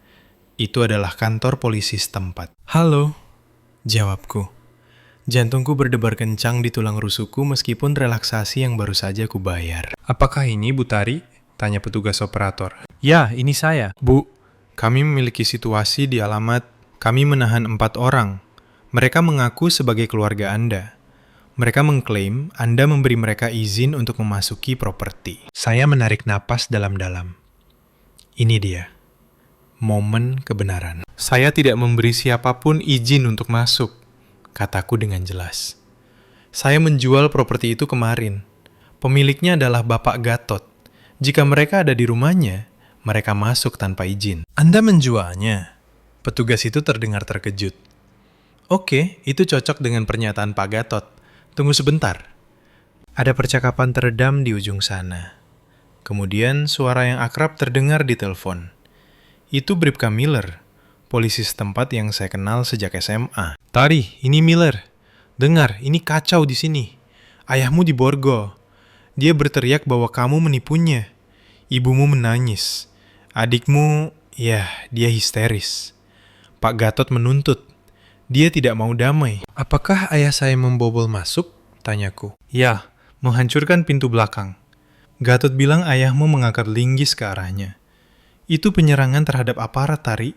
Itu adalah kantor polisi setempat. "Halo," jawabku. Jantungku berdebar kencang di tulang rusukku meskipun relaksasi yang baru saja kubayar. "Apakah ini Bu Tari?" tanya petugas operator. "Ya, ini saya." "Bu, kami memiliki situasi di alamat. Kami menahan 4 orang. Mereka mengaku sebagai keluarga Anda. Mereka mengklaim Anda memberi mereka izin untuk memasuki properti." Saya menarik napas dalam-dalam. Ini dia. Momen kebenaran. "Saya tidak memberi siapapun izin untuk masuk," kataku dengan jelas. "Saya menjual properti itu kemarin. Pemiliknya adalah Bapak Gatot. Jika mereka ada di rumahnya, mereka masuk tanpa izin." "Anda menjualnya?" Petugas itu terdengar terkejut. "Oke, itu cocok dengan pernyataan Pak Gatot. Tunggu sebentar." Ada percakapan teredam di ujung sana. Kemudian suara yang akrab terdengar di telepon. Itu Bribka Miller, polisi setempat yang saya kenal sejak SMA. "Tari, ini Miller. Dengar, ini kacau di sini. Ayahmu diborgol. Dia berteriak bahwa kamu menipunya. Ibumu menangis. Adikmu, ya, dia histeris. Pak Gatot menuntut. Dia tidak mau damai." "Apakah ayah saya membobol masuk?" tanyaku. "Ya, menghancurkan pintu belakang. Gatot bilang ayahmu mengangkat linggis ke arahnya. Itu penyerangan terhadap aparat, Tari.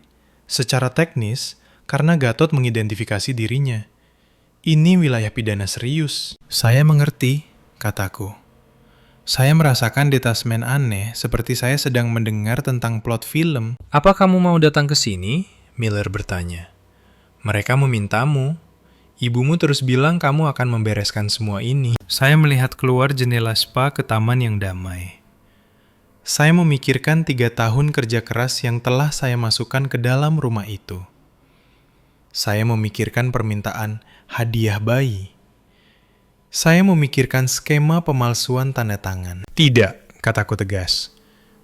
Secara teknis, karena Gatot mengidentifikasi dirinya. Ini wilayah pidana serius." "Saya mengerti," kataku. Saya merasakan detasmen aneh seperti saya sedang mendengar tentang plot film. "Apa kamu mau datang ke sini?" Miller bertanya. "Mereka memintamu. Ibumu terus bilang kamu akan membereskan semua ini." Saya melihat keluar jendela spa ke taman yang damai. Saya memikirkan 3 tahun kerja keras yang telah saya masukkan ke dalam rumah itu. Saya memikirkan permintaan hadiah bayi. Saya memikirkan skema pemalsuan tanda tangan. "Tidak," kataku tegas.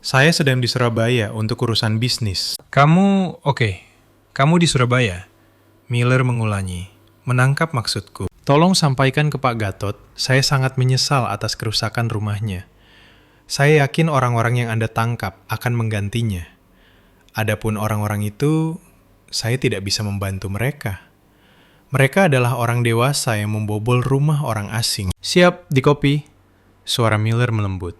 "Saya sedang di Surabaya untuk urusan bisnis." Kamu di Surabaya?" Miller mengulangi, menangkap maksudku. "Tolong sampaikan ke Pak Gatot, saya sangat menyesal atas kerusakan rumahnya. Saya yakin orang-orang yang Anda tangkap akan menggantinya. Adapun orang-orang itu, saya tidak bisa membantu mereka. Mereka adalah orang dewasa yang membobol rumah orang asing." "Siap, di kopi," suara Miller melembut.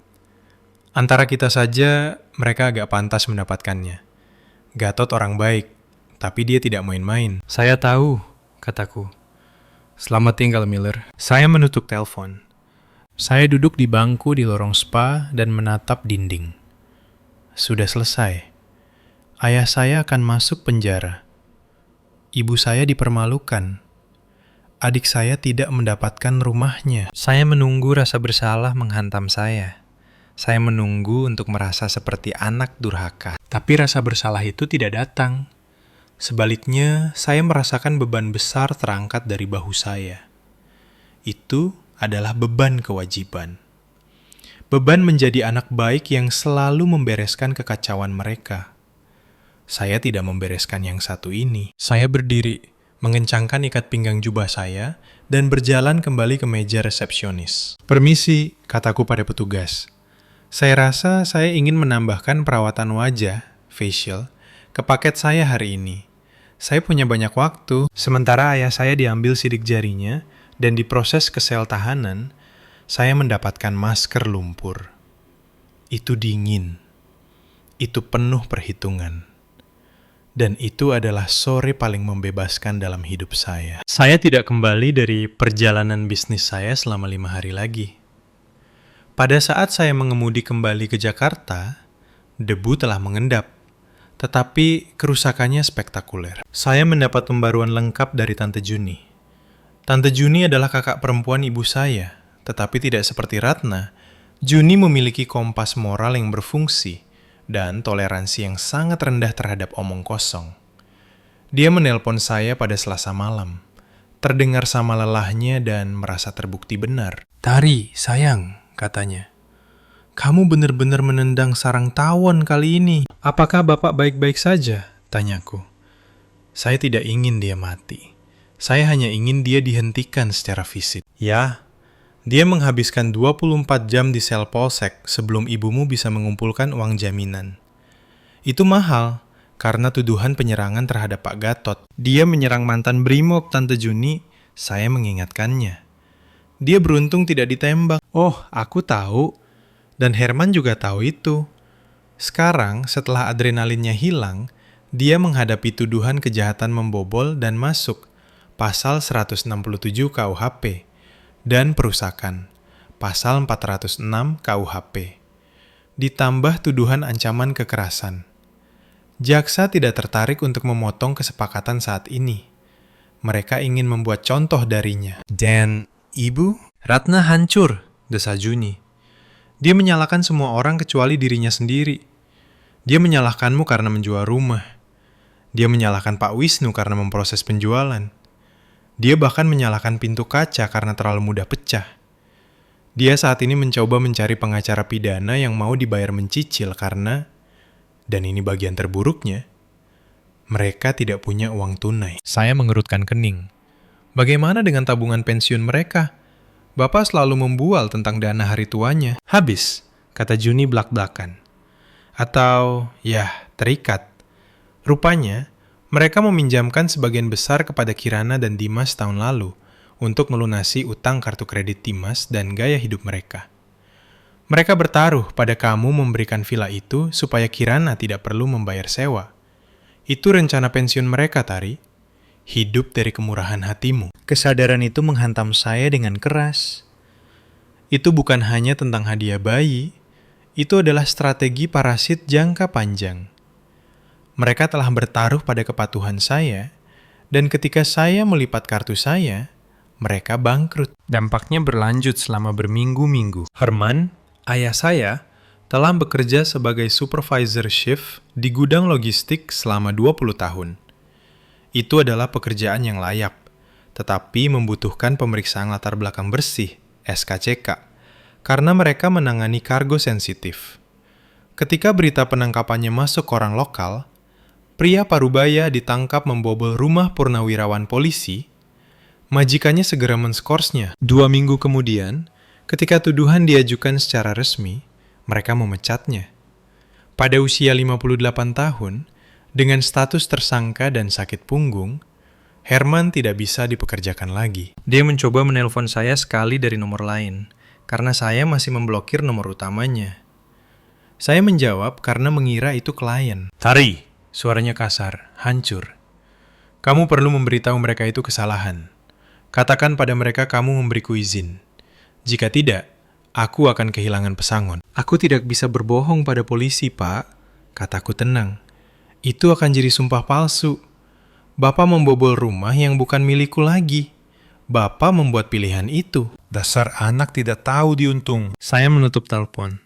"Antara kita saja, mereka agak pantas mendapatkannya. Gatot orang baik, tapi dia tidak main-main." "Saya tahu," kataku. "Selamat tinggal, Miller." Saya menutup telepon. Saya duduk di bangku di lorong spa dan menatap dinding. Sudah selesai. Ayah saya akan masuk penjara. Ibu saya dipermalukan. Adik saya tidak mendapatkan rumahnya. Saya menunggu rasa bersalah menghantam saya. Saya menunggu untuk merasa seperti anak durhaka. Tapi rasa bersalah itu tidak datang. Sebaliknya, saya merasakan beban besar terangkat dari bahu saya. Itu adalah beban kewajiban. Beban menjadi anak baik yang selalu membereskan kekacauan mereka. Saya tidak membereskan yang satu ini. Saya berdiri, mengencangkan ikat pinggang jubah saya, dan berjalan kembali ke meja resepsionis. "Permisi," kataku pada petugas. "Saya rasa saya ingin menambahkan perawatan wajah, facial, ke paket saya hari ini. Saya punya banyak waktu." Sementara ayah saya diambil sidik jarinya dan diproses ke sel tahanan, saya mendapatkan masker lumpur. Itu dingin. Itu penuh perhitungan. Dan itu adalah sore paling membebaskan dalam hidup saya. Saya tidak kembali dari perjalanan bisnis saya selama 5 hari lagi. Pada saat saya mengemudi kembali ke Jakarta, debu telah mengendap. Tetapi kerusakannya spektakuler. Saya mendapat pembaruan lengkap dari Tante Juni. Tante Juni adalah kakak perempuan ibu saya, tetapi tidak seperti Ratna. Juni memiliki kompas moral yang berfungsi dan toleransi yang sangat rendah terhadap omong kosong. Dia menelpon saya pada Selasa malam, terdengar sama lelahnya dan merasa terbukti benar. "Tari, sayang," katanya. "Kamu benar-benar menendang sarang tawon kali ini. Apakah Bapak baik-baik saja?" tanyaku. Saya tidak ingin dia mati. Saya hanya ingin dia dihentikan secara fisik. "Ya, dia menghabiskan 24 jam di sel polsek sebelum ibumu bisa mengumpulkan uang jaminan. Itu mahal, karena tuduhan penyerangan terhadap Pak Gatot. Dia menyerang mantan Brimob, Tante Juni," saya mengingatkannya. "Dia beruntung tidak ditembak." "Oh, aku tahu. Dan Herman juga tahu itu. Sekarang, setelah adrenalinnya hilang, dia menghadapi tuduhan kejahatan membobol dan masuk, pasal 167 KUHP. Dan perusakan, pasal 406 KUHP. Ditambah tuduhan ancaman kekerasan. Jaksa tidak tertarik untuk memotong kesepakatan saat ini. Mereka ingin membuat contoh darinya." "Dan ibu?" "Ratna hancur," desa Juni. "Dia menyalahkan semua orang kecuali dirinya sendiri. Dia menyalahkanmu karena menjual rumah. Dia menyalahkan Pak Wisnu karena memproses penjualan. Dia bahkan menyalahkan pintu kaca karena terlalu mudah pecah. Dia saat ini mencoba mencari pengacara pidana yang mau dibayar mencicil karena, dan ini bagian terburuknya, mereka tidak punya uang tunai. Saya mengerutkan kening. Bagaimana dengan tabungan pensiun mereka? Bapak selalu membual tentang dana hari tuanya. Habis, kata Juni belak-belakan. Atau, ya, terikat. Rupanya, mereka meminjamkan sebagian besar kepada Kirana dan Dimas tahun lalu untuk melunasi utang kartu kredit Dimas dan gaya hidup mereka. Mereka bertaruh pada kamu memberikan villa itu supaya Kirana tidak perlu membayar sewa. Itu rencana pensiun mereka, Tari. Hidup dari kemurahan hatimu. Kesadaran itu menghantam saya dengan keras. Itu bukan hanya tentang hadiah bayi, itu adalah strategi parasit jangka panjang. Mereka telah bertaruh pada kepatuhan saya, dan ketika saya melipat kartu saya, mereka bangkrut. Dampaknya berlanjut selama berminggu-minggu. Herman, ayah saya, telah bekerja sebagai supervisor shift di gudang logistik selama 20 tahun. Itu adalah pekerjaan yang layak, tetapi membutuhkan pemeriksaan latar belakang bersih, SKCK, karena mereka menangani kargo sensitif. Ketika berita penangkapannya masuk koran lokal, pria Parubaya ditangkap membobol rumah purnawirawan polisi. Majikannya segera menskorsnya. 2 minggu kemudian, ketika tuduhan diajukan secara resmi, mereka memecatnya. Pada usia 58 tahun, dengan status tersangka dan sakit punggung, Herman tidak bisa dipekerjakan lagi. Dia mencoba menelpon saya sekali dari nomor lain, karena saya masih memblokir nomor utamanya. Saya menjawab karena mengira itu klien. Tari, suaranya kasar, hancur. Kamu perlu memberitahu mereka itu kesalahan. Katakan pada mereka kamu memberiku izin. Jika tidak, aku akan kehilangan pesangon. Aku tidak bisa berbohong pada polisi, Pak. Kataku tenang. Itu akan jadi sumpah palsu. Bapak membobol rumah yang bukan milikku lagi. Bapak membuat pilihan itu. Dasar anak tidak tahu diuntung. Saya menutup telepon.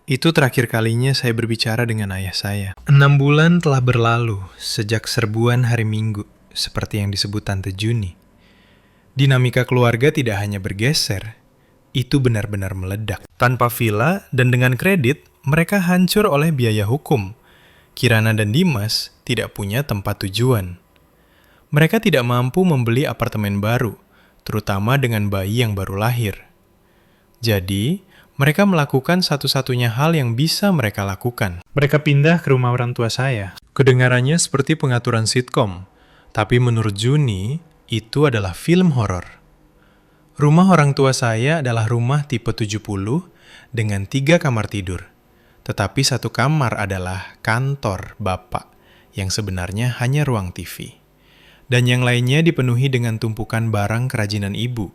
Itu terakhir kalinya saya berbicara dengan ayah saya. 6 bulan telah berlalu sejak serbuan hari Minggu, seperti yang disebut Tante Juni. Dinamika keluarga tidak hanya bergeser, itu benar-benar meledak. Tanpa villa dan dengan kredit, mereka hancur oleh biaya hukum. Kirana dan Dimas tidak punya tempat tujuan. Mereka tidak mampu membeli apartemen baru, terutama dengan bayi yang baru lahir. Jadi, mereka melakukan satu-satunya hal yang bisa mereka lakukan. Mereka pindah ke rumah orang tua saya. Kedengarannya seperti pengaturan sitkom, tapi menurut Juni, itu adalah film horor. Rumah orang tua saya adalah rumah tipe 70 dengan 3 kamar tidur. Tetapi satu kamar adalah kantor bapak, yang sebenarnya hanya ruang TV. Dan yang lainnya dipenuhi dengan tumpukan barang kerajinan ibu,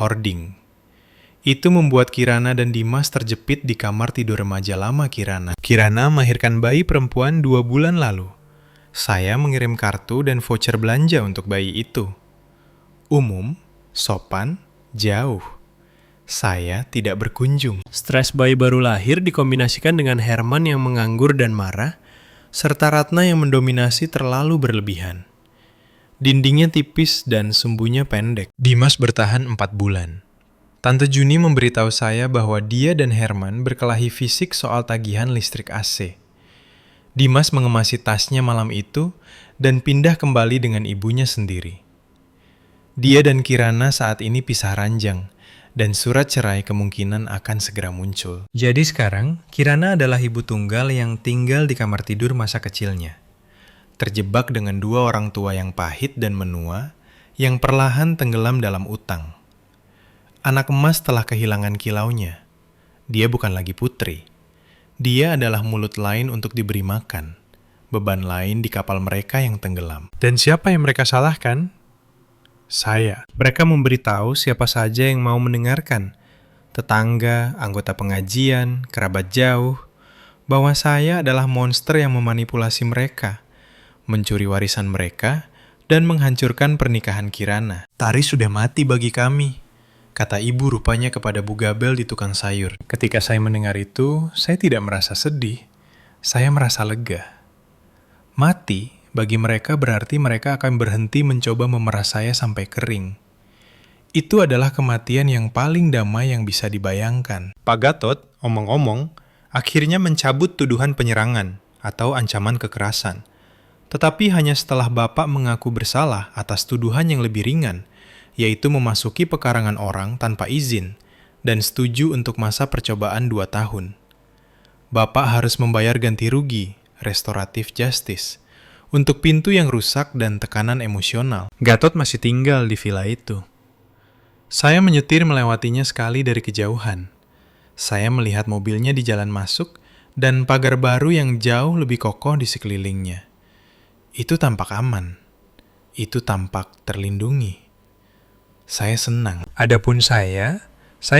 hoarding. Itu membuat Kirana dan Dimas terjepit di kamar tidur remaja lama Kirana. Kirana melahirkan bayi perempuan 2 bulan lalu. Saya mengirim kartu dan voucher belanja untuk bayi itu. Umum, sopan, jauh. Saya tidak berkunjung. Stres bayi baru lahir dikombinasikan dengan Herman yang menganggur dan marah, serta Ratna yang mendominasi terlalu berlebihan. Dindingnya tipis dan sumbunya pendek. Dimas bertahan 4 bulan. Tante Juni memberitahu saya bahwa dia dan Herman berkelahi fisik soal tagihan listrik AC. Dimas mengemasi tasnya malam itu dan pindah kembali dengan ibunya sendiri. Dia dan Kirana saat ini pisah ranjang, dan surat cerai kemungkinan akan segera muncul. Jadi sekarang, Kirana adalah ibu tunggal yang tinggal di kamar tidur masa kecilnya. Terjebak dengan 2 orang tua yang pahit dan menua, yang perlahan tenggelam dalam utang. Anak emas telah kehilangan kilaunya. Dia bukan lagi putri. Dia adalah mulut lain untuk diberi makan. Beban lain di kapal mereka yang tenggelam. Dan siapa yang mereka salahkan? Saya. Mereka memberitahu siapa saja yang mau mendengarkan. Tetangga, anggota pengajian, kerabat jauh, bahwa saya adalah monster yang memanipulasi mereka, mencuri warisan mereka, dan menghancurkan pernikahan Kirana. Tari sudah mati bagi kami, kata ibu rupanya kepada Bu Gabel di tukang sayur. Ketika saya mendengar itu, saya tidak merasa sedih. Saya merasa lega. Mati bagi mereka berarti mereka akan berhenti mencoba memerah saya sampai kering. Itu adalah kematian yang paling damai yang bisa dibayangkan. Pak Gatot, omong-omong, akhirnya mencabut tuduhan penyerangan atau ancaman kekerasan. Tetapi hanya setelah Bapak mengaku bersalah atas tuduhan yang lebih ringan, yaitu memasuki pekarangan orang tanpa izin, dan setuju untuk masa percobaan 2 tahun. Bapak harus membayar ganti rugi, restoratif justice, untuk pintu yang rusak dan tekanan emosional. Gatot masih tinggal di villa itu. Saya menyetir melewatinya sekali dari kejauhan. Saya melihat mobilnya di jalan masuk dan pagar baru yang jauh lebih kokoh di sekelilingnya. Itu tampak aman. Itu tampak terlindungi. Saya senang. Adapun saya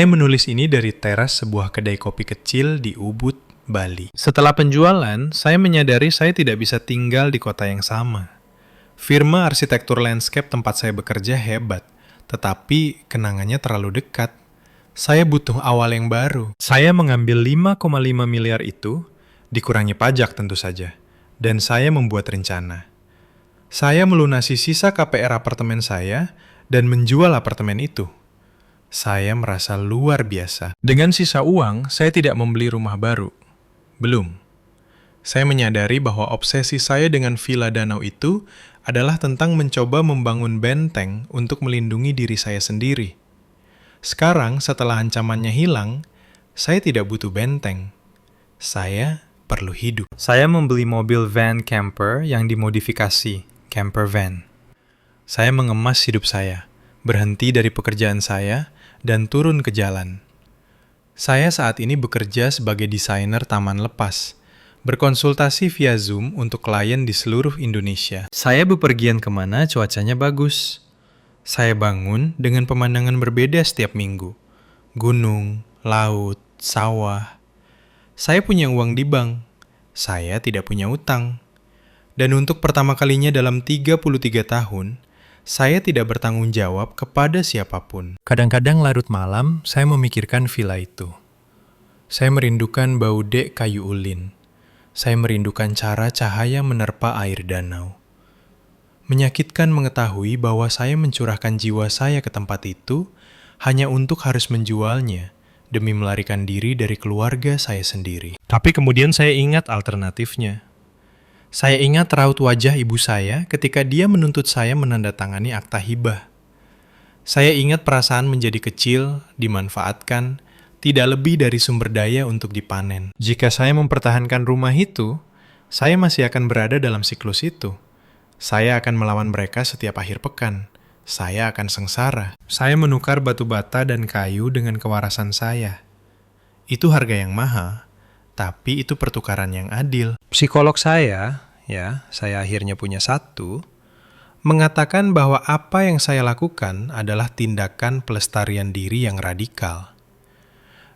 menulis ini dari teras sebuah kedai kopi kecil di Ubud, Bali. Setelah penjualan, saya menyadari saya tidak bisa tinggal di kota yang sama. Firma arsitektur landscape tempat saya bekerja hebat, tetapi kenangannya terlalu dekat. Saya butuh awal yang baru. Saya mengambil 5,5 miliar itu, dikurangi pajak tentu saja, dan saya membuat rencana. Saya melunasi sisa KPR apartemen saya dan menjual apartemen itu. Saya merasa luar biasa. Dengan sisa uang, saya tidak membeli rumah baru. Belum. Saya menyadari bahwa obsesi saya dengan villa danau itu adalah tentang mencoba membangun benteng untuk melindungi diri saya sendiri. Sekarang, setelah ancamannya hilang, saya tidak butuh benteng. Saya perlu hidup. Saya membeli mobil van camper yang dimodifikasi, camper van. Saya mengemas hidup saya, berhenti dari pekerjaan saya, dan turun ke jalan. Saya saat ini bekerja sebagai desainer taman lepas, berkonsultasi via Zoom untuk klien di seluruh Indonesia. Saya bepergian kemana cuacanya bagus. Saya bangun dengan pemandangan berbeda setiap minggu. Gunung, laut, sawah. Saya punya uang di bank. Saya tidak punya utang. Dan untuk pertama kalinya dalam 33 tahun, saya tidak bertanggung jawab kepada siapapun. Kadang-kadang larut malam, saya memikirkan villa itu. Saya merindukan bau dek kayu ulin. Saya merindukan cara cahaya menerpa air danau. Menyakitkan mengetahui bahwa saya mencurahkan jiwa saya ke tempat itu hanya untuk harus menjualnya demi melarikan diri dari keluarga saya sendiri. Tapi kemudian saya ingat alternatifnya. Saya ingat raut wajah ibu saya ketika dia menuntut saya menandatangani akta hibah. Saya ingat perasaan menjadi kecil, dimanfaatkan, tidak lebih dari sumber daya untuk dipanen. Jika saya mempertahankan rumah itu, saya masih akan berada dalam siklus itu. Saya akan melawan mereka setiap akhir pekan. Saya akan sengsara. Saya menukar batu bata dan kayu dengan kewarasan saya. Itu harga yang mahal, tapi itu pertukaran yang adil. Psikolog saya akhirnya punya satu, mengatakan bahwa apa yang saya lakukan adalah tindakan pelestarian diri yang radikal.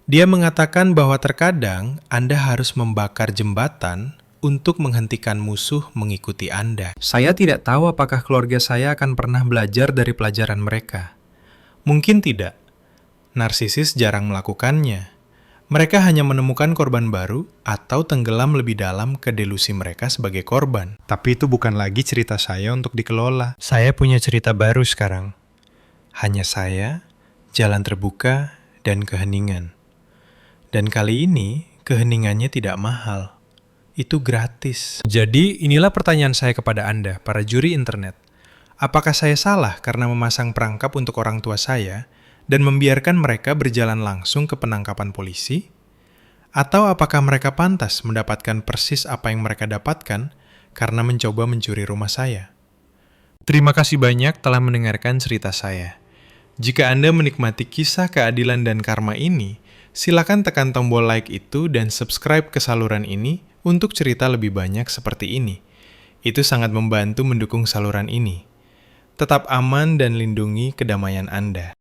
Dia mengatakan bahwa terkadang Anda harus membakar jembatan untuk menghentikan musuh mengikuti Anda. Saya tidak tahu apakah keluarga saya akan pernah belajar dari pelajaran mereka. Mungkin tidak. Narsisis jarang melakukannya. Mereka hanya menemukan korban baru atau tenggelam lebih dalam ke delusi mereka sebagai korban. Tapi itu bukan lagi cerita saya untuk dikelola. Saya punya cerita baru sekarang. Hanya saya, jalan terbuka, dan keheningan. Dan kali ini, keheningannya tidak mahal. Itu gratis. Jadi, inilah pertanyaan saya kepada Anda, para juri internet. Apakah saya salah karena memasang perangkap untuk orang tua saya dan membiarkan mereka berjalan langsung ke penangkapan polisi? Atau apakah mereka pantas mendapatkan persis apa yang mereka dapatkan karena mencoba mencuri rumah saya? Terima kasih banyak telah mendengarkan cerita saya. Jika Anda menikmati kisah keadilan dan karma ini, silakan tekan tombol like itu dan subscribe ke saluran ini untuk cerita lebih banyak seperti ini. Itu sangat membantu mendukung saluran ini. Tetap aman dan lindungi kedamaian Anda.